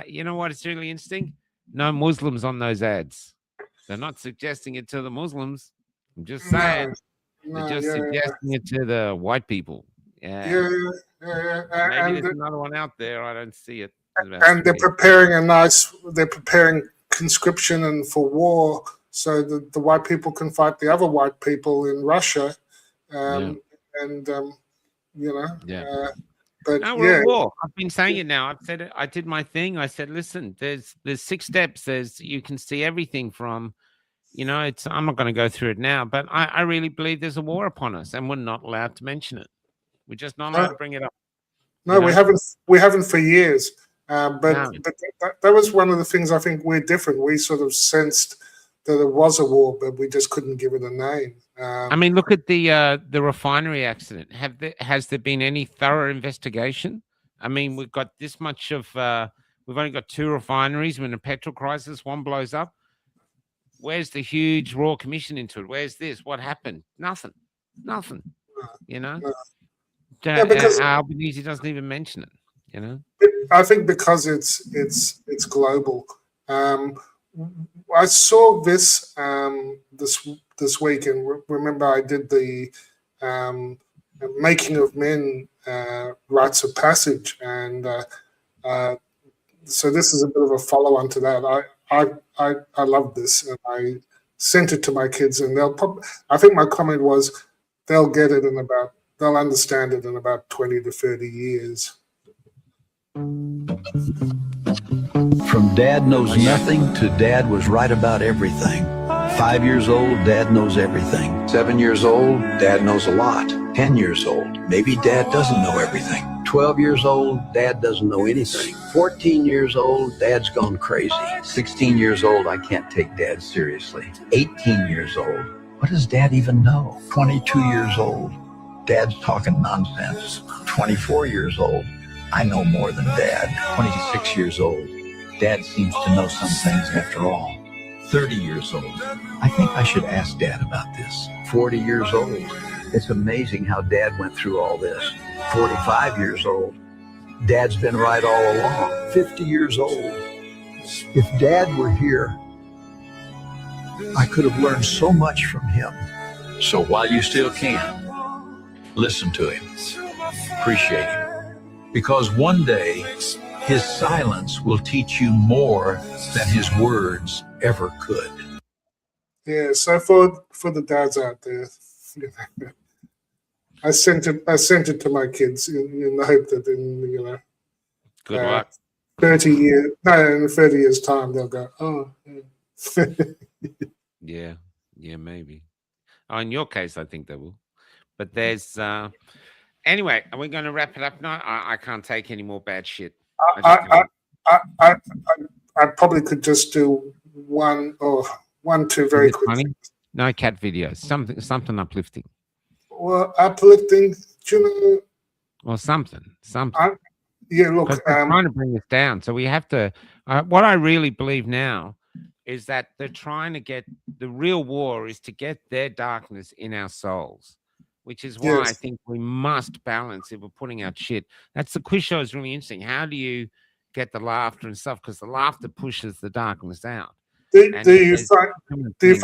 You know what? It's really interesting. No Muslims on those ads. They're not suggesting it to the Muslims. I'm just saying. They're just suggesting it to the white people. Yeah. Maybe there's another one out there. I don't see it. And they're preparing conscription and for war so that the white people can fight the other white people in Russia. But no, we're at war. I've been saying it now. I've said it. I did my thing. I said, listen, there's 6 steps. You can see everything from, I'm not going to go through it now, but I really believe there's a war upon us, and we're not allowed to mention it. We're just not allowed to bring it up. No, we haven't for years. But that was one of the things I think we're different. We sort of sensed that there was a war, but we just couldn't give it a name. I mean, look at the refinery accident. Has there been any thorough investigation? I mean, we've got this much of. We've only got 2 refineries. When a petrol crisis, one blows up. Where's the huge Royal Commission into it? Where's this? What happened? Nothing. Because Albanese doesn't even mention it. I think because it's global. I saw this this week, and remember I did the Making of Men rites of passage, and so this is a bit of a follow-on to that. I love this, and I sent it to my kids, and I think my comment was they'll understand it in about 20 to 30 years. From Dad knows nothing to Dad was right about everything. 5 years old, Dad knows everything. 7 years old, Dad knows a lot. 10 years old, maybe Dad doesn't know everything. 12 years old, Dad doesn't know anything. 14 years old, Dad's gone crazy. 16 years old, I can't take Dad seriously. 18 years old, what does Dad even know? 22 years old, Dad's talking nonsense. 24 years old, I know more than Dad. 26 years old, Dad seems to know some things after all. 30 years old, I think I should ask Dad about this. 40 years old, it's amazing how Dad went through all this. 45 years old, Dad's been right all along. 50 years old, if Dad were here, I could have learned so much from him. So while you still can, listen to him, appreciate him. Because one day, his silence will teach you more than his words ever could. Yeah, so for the dads out there, I sent it to my kids in the hope that in Good luck. 30 years time they'll go, oh yeah. Yeah, maybe. Oh, in your case, I think they will. But there's anyway, are we going to wrap it up now? I can't take any more bad shit. I probably could just do one, two very quick. No cat videos. Something uplifting. Well, uplifting, do you know? Or something. Yeah, look. They're trying to bring us down. So we have to. What I really believe now is that they're trying to get the real war is to get their darkness in our souls, which is why I think we must balance if we're putting out shit. That's the quiz show is really interesting. How do you get the laughter and stuff? Because the laughter pushes the darkness out. Do you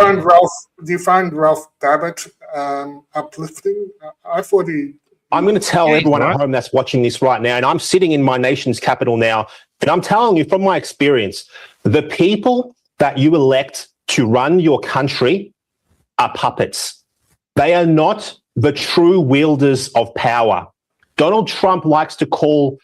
find Ralph Babbitt uplifting? I thought he. I'm going to tell everyone at home that's watching this right now, and I'm sitting in my nation's capital now, and I'm telling you from my experience, the people that you elect to run your country are puppets. They are not the true wielders of power. Donald Trump likes to call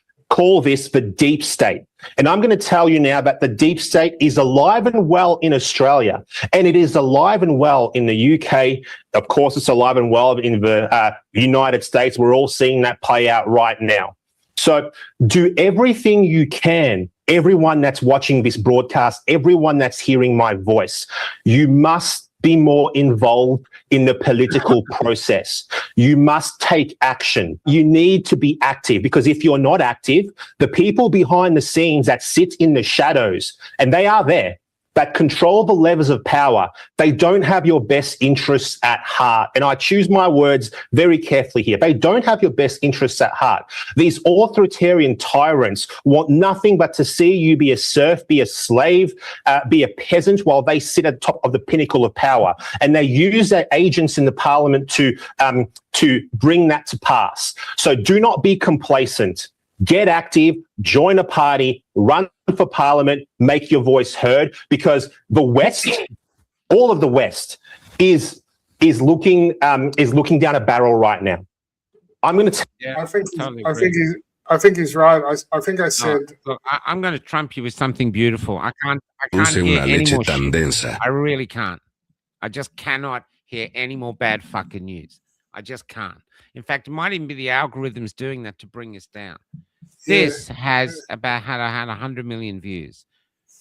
this the deep state. And I'm going to tell you now that the deep state is alive and well in Australia, and it is alive and well in the UK. Of course, it's alive and well in the United States. We're all seeing that play out right now. So do everything you can, everyone that's watching this broadcast, everyone that's hearing my voice, you must be more involved in the political process. You must take action. You need to be active, because if you're not active, the people behind the scenes that sit in the shadows, and they are there, that control the levers of power, they don't have your best interests at heart. And I choose my words very carefully here. They don't have your best interests at heart. These authoritarian tyrants want nothing but to see you be a serf, be a slave, be a peasant, while they sit at the top of the pinnacle of power. And they use their agents in the parliament to bring that to pass. So do not be complacent. Get active, join a party, run for parliament, make your voice heard, because the West, all of the West, is looking down a barrel right now. I'm going to. I think he's right. I think I said. Look, I'm going to trump you with something beautiful. I can't hear any more shit. I really can't. I just cannot hear any more bad fucking news. I just can't. In fact, it might even be the algorithms doing that to bring us down. This has had 100 million views.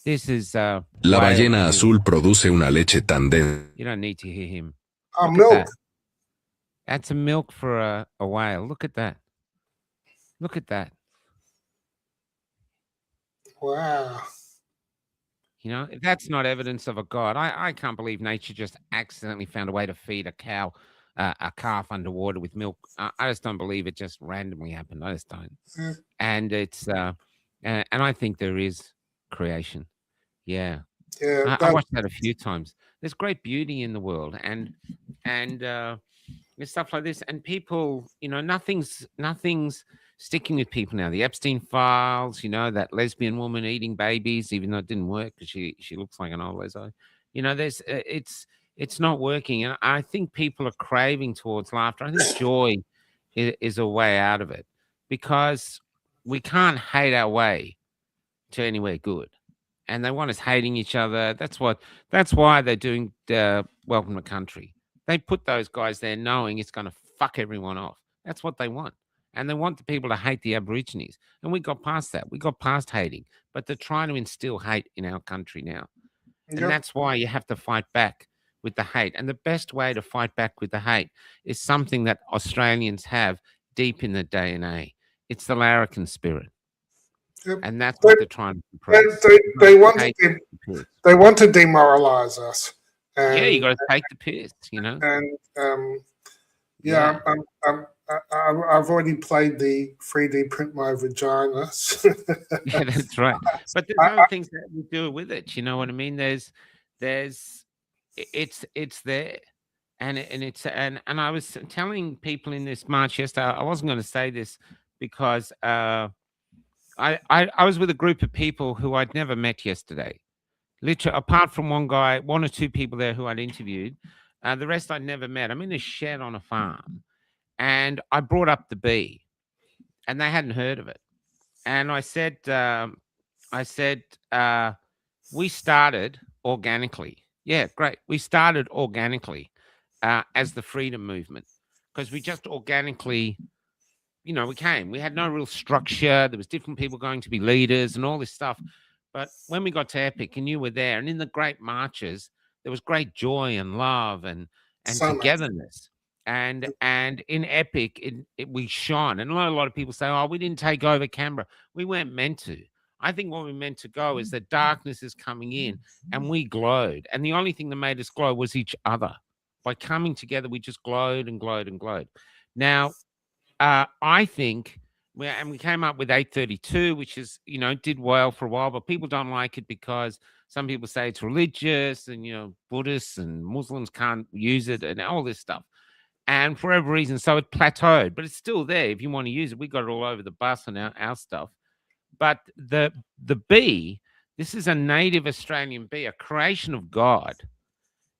This is La ballena azul produce una leche tan densa. You don't need to hear him. Milk. That. That's a milk for a whale. Look at that. Look at that. Wow. You know, if that's not evidence of a god, I can't believe nature just accidentally found a way to feed a cow. A calf underwater with milk. I just don't believe it just randomly happened. I just don't. And it's and I think there is creation. Yeah. I watched that a few times. There's great beauty in the world, and there's stuff like this. And people, you know, nothing's sticking with people now. The Epstein files, you know, that lesbian woman eating babies, even though it didn't work because she looks like an old lesbo. You know, there's it's not working. And I think people are craving towards laughter. I think joy is a way out of it, because We can't hate our way to anywhere good. And they want us hating each other. That's why they're doing Welcome to Country. They put those guys there knowing it's going to fuck everyone off. That's what they want. And they want the people to hate the Aborigines. And we got past that. We got past hating. But they're trying to instill hate in our country now. And that's why you have to fight back with the hate. And the best way to fight back with the hate is something that Australians have deep in the DNA. It's the larrikin spirit. And that's what they're trying to impress. They want to demoralize us. Yeah, you got to take the piss, you know. And I've already played the 3D print my vagina. Yeah, that's right. But there's other things that we do with it. You know what I mean? It's there, and I was telling people in this march yesterday. I wasn't going to say this because I was with a group of people who I'd never met yesterday. Literally, apart from one or two people there who I'd interviewed, the rest I'd never met. I'm in a shed on a farm, and I brought up the bee, and they hadn't heard of it. And I said, we started organically. Yeah, great. We started organically as the freedom movement because we just organically, you know, we had no real structure. There was different people going to be leaders and all this stuff. But when we got to Epic and you were there, and in the great marches, there was great joy and love and togetherness. And in Epic, we shone. And a lot of people say, oh, we didn't take over Canberra. We weren't meant to. I think what we meant to go is that darkness is coming in and we glowed. And the only thing that made us glow was each other. By coming together, we just glowed and glowed and glowed. Now, I think, we came up with 832, which is, you know, did well for a while, but people don't like it because some people say it's religious and, you know, Buddhists and Muslims can't use it and all this stuff. And for every reason, so it plateaued, but it's still there. If you want to use it, we got it all over the bus and our stuff. But the bee, this is a native Australian bee, a creation of God.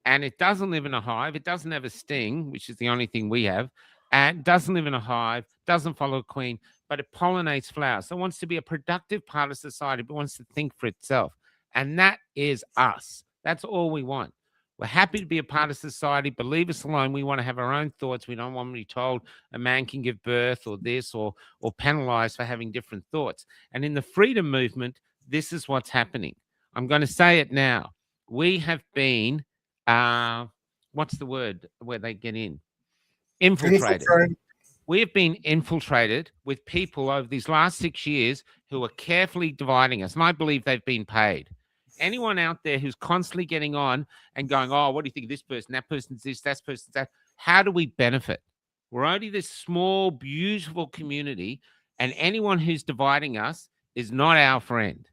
And it doesn't live in a hive. It doesn't have a sting, which is the only thing we have. And doesn't live in a hive, doesn't follow a queen, but it pollinates flowers. So it wants to be a productive part of society, but wants to think for itself. And that is us. That's all we want. We're happy to be a part of society, but leave us alone. We want to have our own thoughts. We don't want to be told a man can give birth or this or penalized for having different thoughts. And in the freedom movement, this is what's happening. I'm going to say it now. We have been, what's the word where they get in? Infiltrated. We have been infiltrated with people over these last 6 years who are carefully dividing us. And I believe they've been paid. Anyone out there who's constantly getting on and going, oh, what do you think of this person? That person's this, that person's that. How do we benefit? We're only this small, beautiful community, and anyone who's dividing us is not our friend.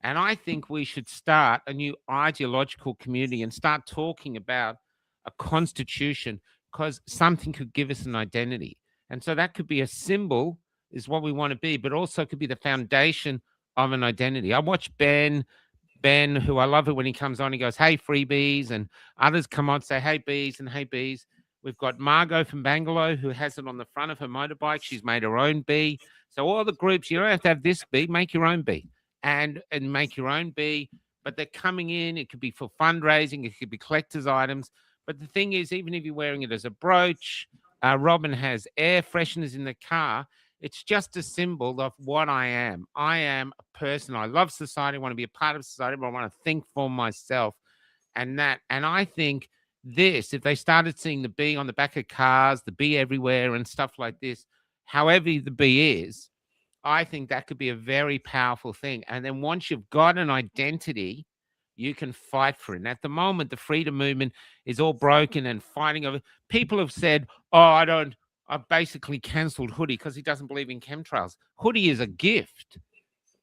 And I think we should start a new ideological community and start talking about a constitution because something could give us an identity. And so that could be a symbol is what we want to be, but also could be the foundation of an identity. I watch Ben, who I love it when he comes on, he goes, hey, freebies, and others come on and say, hey, bees, and hey, bees. We've got Margot from Bangalore who has it on the front of her motorbike. She's made her own bee. So all the groups, you don't have to have this bee, make your own bee and make your own bee. But they're coming in. It could be for fundraising. It could be collector's items. But the thing is, even if you're wearing it as a brooch, Robin has air fresheners in the car. It's just a symbol of what I am. I am a person. I love society. I want to be a part of society, but I want to think for myself. And I think this, if they started seeing the bee on the back of cars, the bee everywhere and stuff like this, however the bee is, I think that could be a very powerful thing. And then once you've got an identity, you can fight for it. And at the moment, the freedom movement is all broken and fighting over. People have said, oh, I've basically cancelled Hoodie because he doesn't believe in chemtrails. Hoodie is a gift.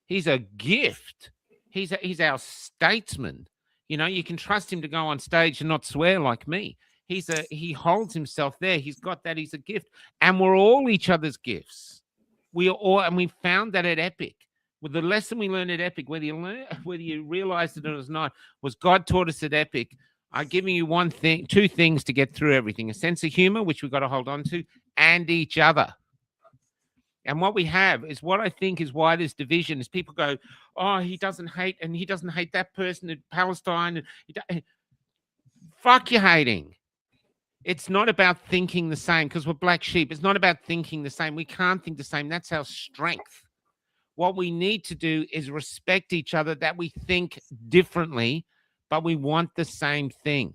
He's a gift. He's our statesman. You know, you can trust him to go on stage and not swear like me. He holds himself there. He's got that. He's a gift. And we're all each other's gifts. And we found that at Epic. With the lesson we learned at Epic, whether you realized it or not, was God taught us at Epic. I'm giving you two things to get through everything: a sense of humor, which we've got to hold on to, and each other. And what we have is what I think is why this division is people go, oh, he doesn't hate, and he doesn't hate that person in Palestine. Fuck you hating. It's not about thinking the same because we're black sheep. It's not about thinking the same. We can't think the same. That's our strength. What we need to do is respect each other, that we think differently, but we want the same thing.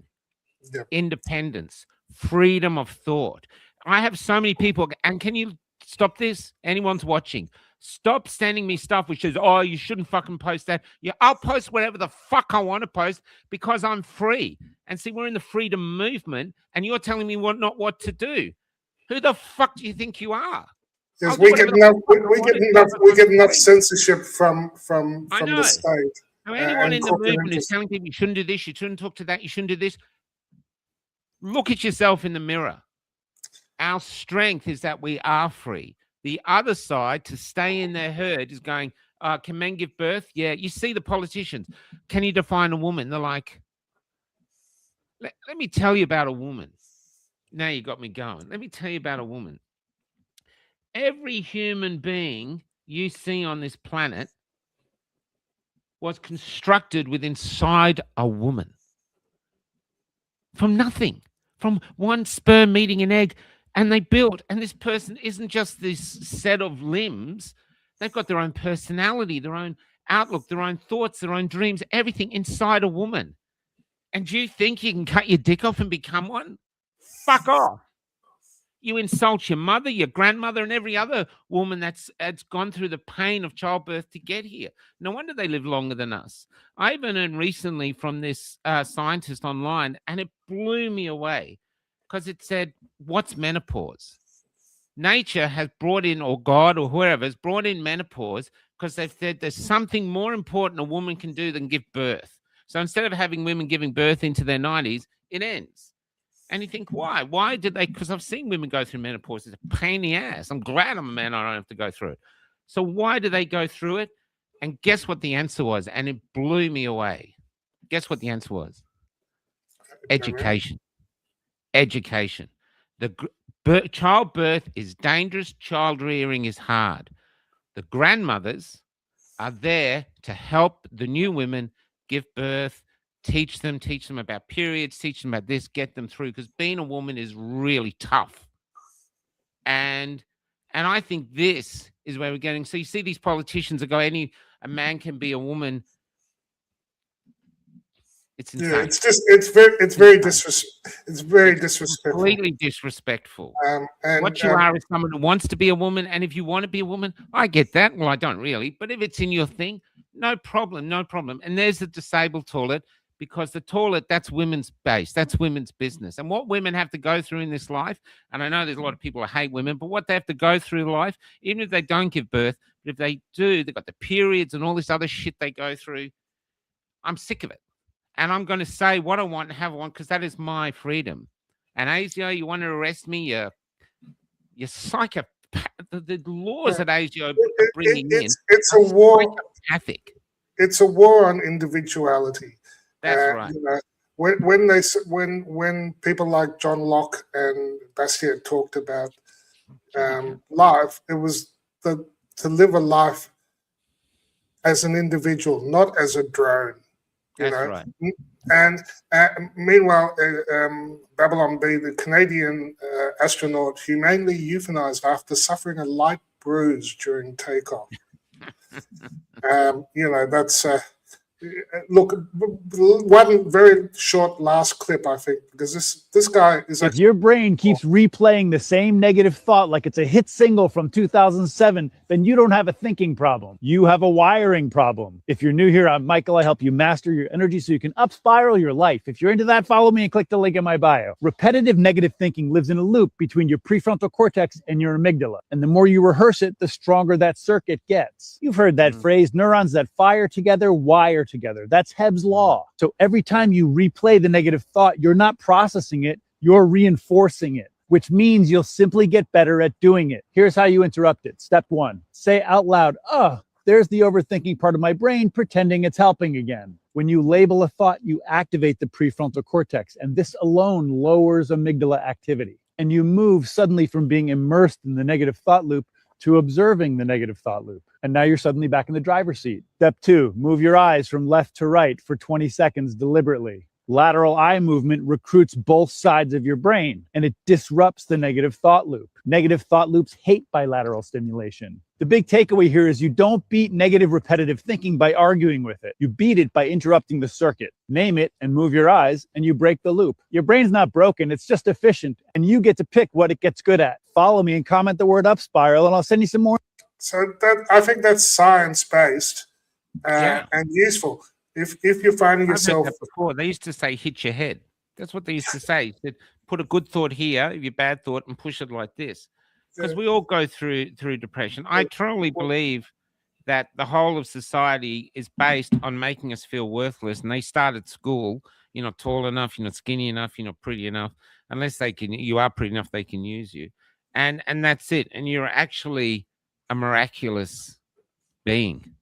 Yep. Independence, freedom of thought. I have so many people, and can you stop this? Anyone's watching. Stop sending me stuff which is, oh, you shouldn't fucking post that. Yeah, I'll post whatever the fuck I want to post because I'm free. And see, we're in the freedom movement, and you're telling me not what to do. Who the fuck do you think you are? Yes, we get enough censorship from the state. Now, anyone in the movement is telling people you shouldn't do this, you shouldn't talk to that, you shouldn't do this. Look at yourself in the mirror. Our strength is that we are free. The other side, to stay in their herd, is going, can men give birth? Yeah. You see the politicians. Can you define a woman? They're like, let me tell you about a woman. Now you got me going. Let me tell you about a woman. Every human being you see on this planet was constructed with inside a woman. From nothing. From one sperm meeting an egg. And they built, and this person isn't just this set of limbs. They've got their own personality, their own outlook, their own thoughts, their own dreams, everything inside a woman. And do you think you can cut your dick off and become one? Fuck off. You insult your mother, your grandmother, and every other woman that's gone through the pain of childbirth to get here. No wonder they live longer than us. I even learned recently from this scientist online, and it blew me away. Because it said, what's menopause? Nature has brought in, or God or whoever has brought in menopause because they've said there's something more important a woman can do than give birth. So instead of having women giving birth into their 90s, it ends. And you think, why? Why did they? Because I've seen women go through menopause. It's a pain in the ass. I'm glad I'm a man. I don't have to go through it. So why do they go through it? And guess what the answer was? And it blew me away. Guess what the answer was? Education. Education. Childbirth is dangerous. Child rearing is hard. The grandmothers are there to help the new women give birth, teach them about periods, teach them about this, get them through, because being a woman is really tough. And I think this is where we're getting. So you see these politicians that go, a man can be a woman. It's insane. Yeah, it's very disrespectful. Completely disrespectful. What you are is someone who wants to be a woman, and if you want to be a woman, I get that. Well, I don't really, but if it's in your thing, no problem, no problem. And there's the disabled toilet, because the toilet, that's women's base, that's women's business. And what women have to go through in this life, and I know there's a lot of people who hate women, but what they have to go through life, even if they don't give birth, but if they do, they've got the periods and all this other shit they go through. I'm sick of it. And I'm going to say what I want and how I want, because that is my freedom. And ASIO, you want to arrest me? You're psychopath. The laws that ASIO are bringing it's a war. Psychopathic. It's a war on individuality. That's right. You know, when people like John Locke and Bastiat talked about life, it was to live a life as an individual, not as a drone. That's right. And meanwhile, Babylon B, the Canadian astronaut, humanely euthanized after suffering a light bruise during takeoff. You know, that's look, one very short last clip, I think, because this guy is. If your brain keeps replaying the same negative thought like it's a hit single from 2007, then you don't have a thinking problem. You have a wiring problem. If you're new here, I'm Michael. I help you master your energy so you can up spiral your life. If you're into that, follow me and click the link in my bio. Repetitive negative thinking lives in a loop between your prefrontal cortex and your amygdala. And the more you rehearse it, the stronger that circuit gets. You've heard that phrase, neurons that fire together, wire together. That's Hebb's law. So every time you replay the negative thought, you're not processing it, you're reinforcing it, which means you'll simply get better at doing it. Here's how you interrupt it. Step 1, say out loud, oh, there's the overthinking part of my brain pretending it's helping again. When you label a thought, you activate the prefrontal cortex, and this alone lowers amygdala activity. And you move suddenly from being immersed in the negative thought loop to observing the negative thought loop. And now you're suddenly back in the driver's seat. Step 2, move your eyes from left to right for 20 seconds deliberately. Lateral eye movement recruits both sides of your brain, and it disrupts the negative thought loop. Negative thought loops hate bilateral stimulation. The big takeaway here is you don't beat negative repetitive thinking by arguing with it. You beat it by interrupting the circuit. Name it and move your eyes, and you break the loop. Your brain's not broken, it's just efficient, and you get to pick what it gets good at. Follow me and comment the word up spiral, and I'll send you some more. So I think that's science-based and useful. If you're finding yourself... I've heard that before. They used to say, hit your head. That's what they used to say. They put a good thought here, your bad thought, and push it like this. Because we all go through depression. I truly believe that the whole of society is based on making us feel worthless. And they start at school. You're not tall enough. You're not skinny enough. You're not pretty enough. Unless you are pretty enough, they can use you. And that's it. And you're actually a miraculous being.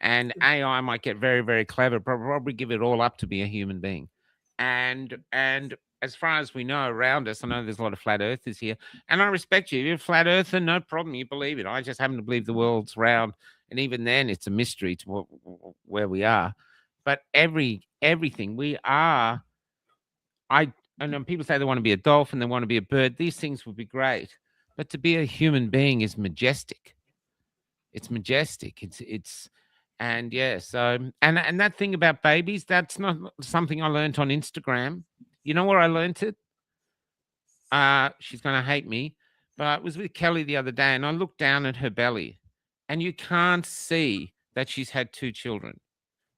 And AI might get very, very clever, but probably give it all up to be a human being. And as far as we know around us, I know there's a lot of flat earthers here, and I respect you. If you're a flat earther, no problem. You believe it. I just happen to believe the world's round, and even then, it's a mystery to where we are. But everything we are, I know people say they want to be a dolphin, they want to be a bird. These things would be great, but to be a human being is majestic. It's majestic. And yeah, so and that thing about babies, that's not something I learned on Instagram. You know where I learned it? She's going to hate me, but I was with Kelly the other day, and I looked down at her belly, and you can't see that she's had 2 children.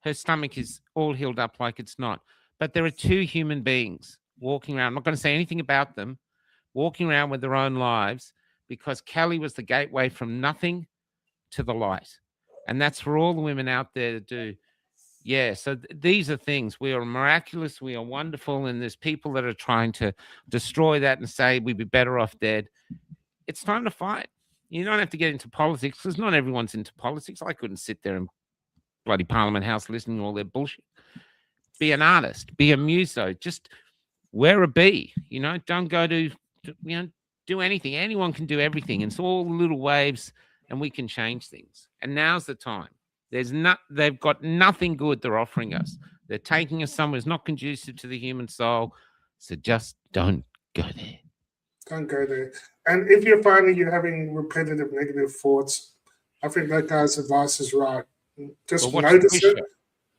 Her stomach is all healed up like it's not. But there are 2 human beings walking around. I'm not going to say anything about them, walking around with their own lives, because Kelly was the gateway from nothing to the light. And that's for all the women out there to do. Yeah, so these are things. We are miraculous. We are wonderful. And there's people that are trying to destroy that and say we'd be better off dead. It's time to fight. You don't have to get into politics, because not everyone's into politics. I couldn't sit there in bloody Parliament House listening to all their bullshit. Be an artist. Be a muso. Just wear a bee. Don't go to do anything. Anyone can do everything. It's all little waves, and we can change things. And now's the time. They've got nothing good they're offering us. They're taking us somewhere that's not conducive to the human soul. So just don't go there. Don't go there. And if you're finding you're having repetitive negative thoughts, I think that guy's advice is right. Just notice it.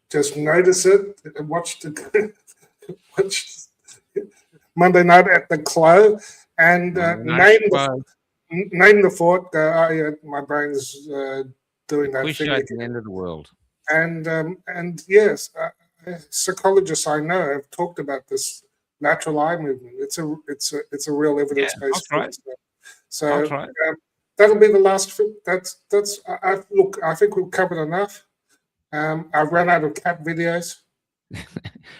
Just notice it. And watch Monday Night at the Clo, and name the thought. My brain's doing that thing at the end of the world. And yes, psychologists I know have talked about this lateral eye movement. It's a real evidence-based thing. So that'll be the last. Look, I think we've covered enough. I've run out of cat videos.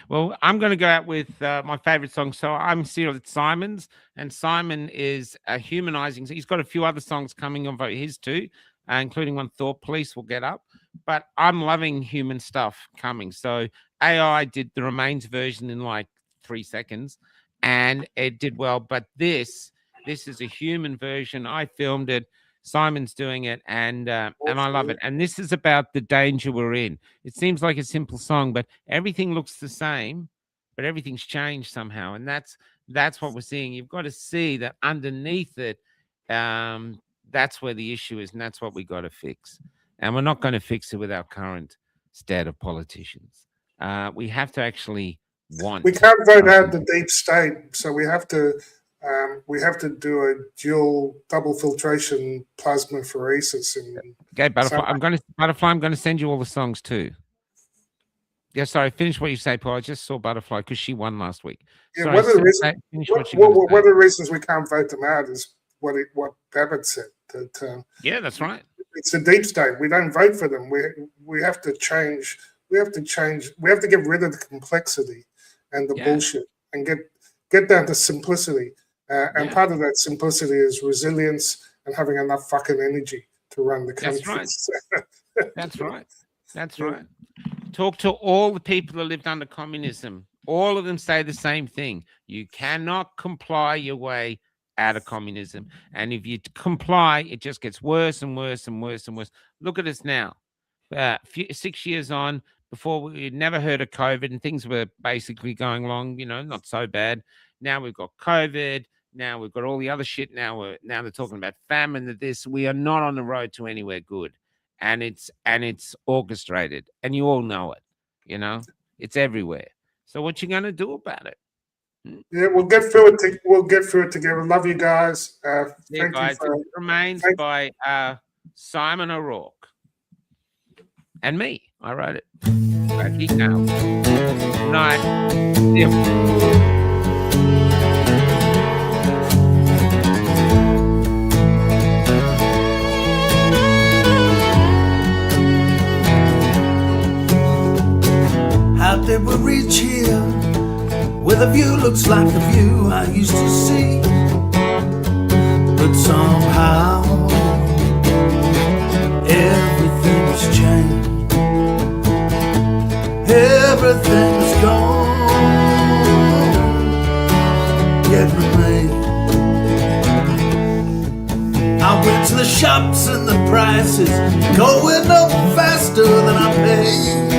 Well, I'm going to go out with my favorite song. So I'm still at Simon's, and Simon is humanizing. So he's got a few other songs coming on his too, including one Thought Police will get up. But I'm loving human stuff coming. So AI did the Remains version in like 3 seconds, and it did well. But this is a human version. I filmed it. Simon's doing it, and I love it. And this is about the danger we're in. It seems like a simple song, but everything looks the same, but everything's changed somehow. And that's what we're seeing. You've got to see that underneath it, that's where the issue is, and that's what we got to fix. And we're not going to fix it with our current state of politicians. We have to actually want. We can't vote out the deep state, so we have to do a dual double filtration plasmapheresis. Okay, Butterfly. I'm going to send you all the songs too. Yeah, sorry. Finish what you say, Paul. I just saw Butterfly because she won last week. Yeah, sorry, one of the reasons we can't vote them out is what Babbitt said. Yeah, that's right. It's a deep state. We don't vote for them. We have to change. We have to get rid of the complexity and the bullshit and get down to simplicity. And part of that simplicity is resilience and having enough fucking energy to run the country. That's right. That's right. That's right. Talk to all the people that lived under communism. All of them say the same thing. You cannot comply your way out of communism. And if you comply, it just gets worse and worse and worse and worse. Look at us now. 6 years on, before we'd never heard of COVID and things were basically going along, not so bad. Now we've got COVID. Now we've got all the other shit. Now they're talking about famine. This, we are not on the road to anywhere good, and it's orchestrated, and you all know it. It's everywhere. So what you gonna do about it? Yeah, we'll get through it. We'll get through it together. Love you guys. Yeah, Thank guys. you. It remains by Simon O'Rourke and me. I wrote it. Keep now. Good night. See you. How did we reach here? Where the view looks like the view I used to see. But somehow everything's changed. Everything's gone, yet remains. I went to the shops and the prices going up faster than I paid.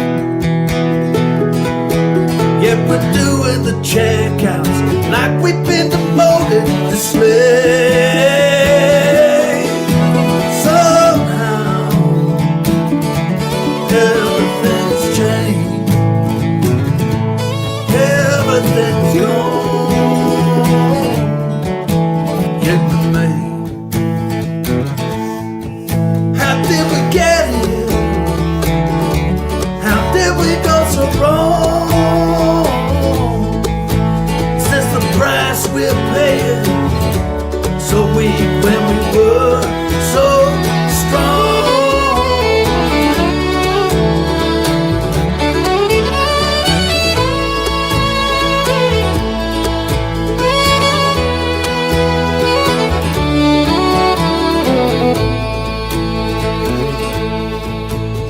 Yet we're doing the checkouts like we've been demoted to slave. Somehow everything's changed. Everything's gone, yet remains. How did we get here? How did we go so wrong? We're paying so weak when we were so strong.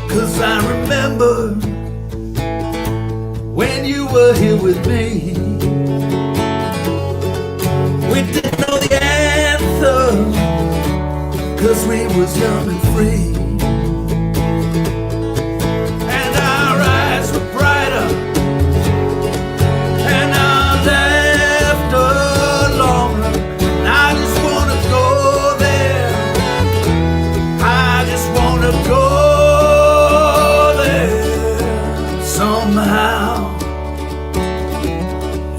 'Cause I remember when you were here with me. We didn't know the answer, 'cause we was young and free. And our eyes were brighter, and our laughter longer. And I just wanna go there. I just wanna go there. Somehow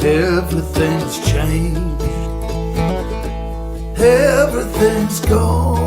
everything's changed. Everything's gone.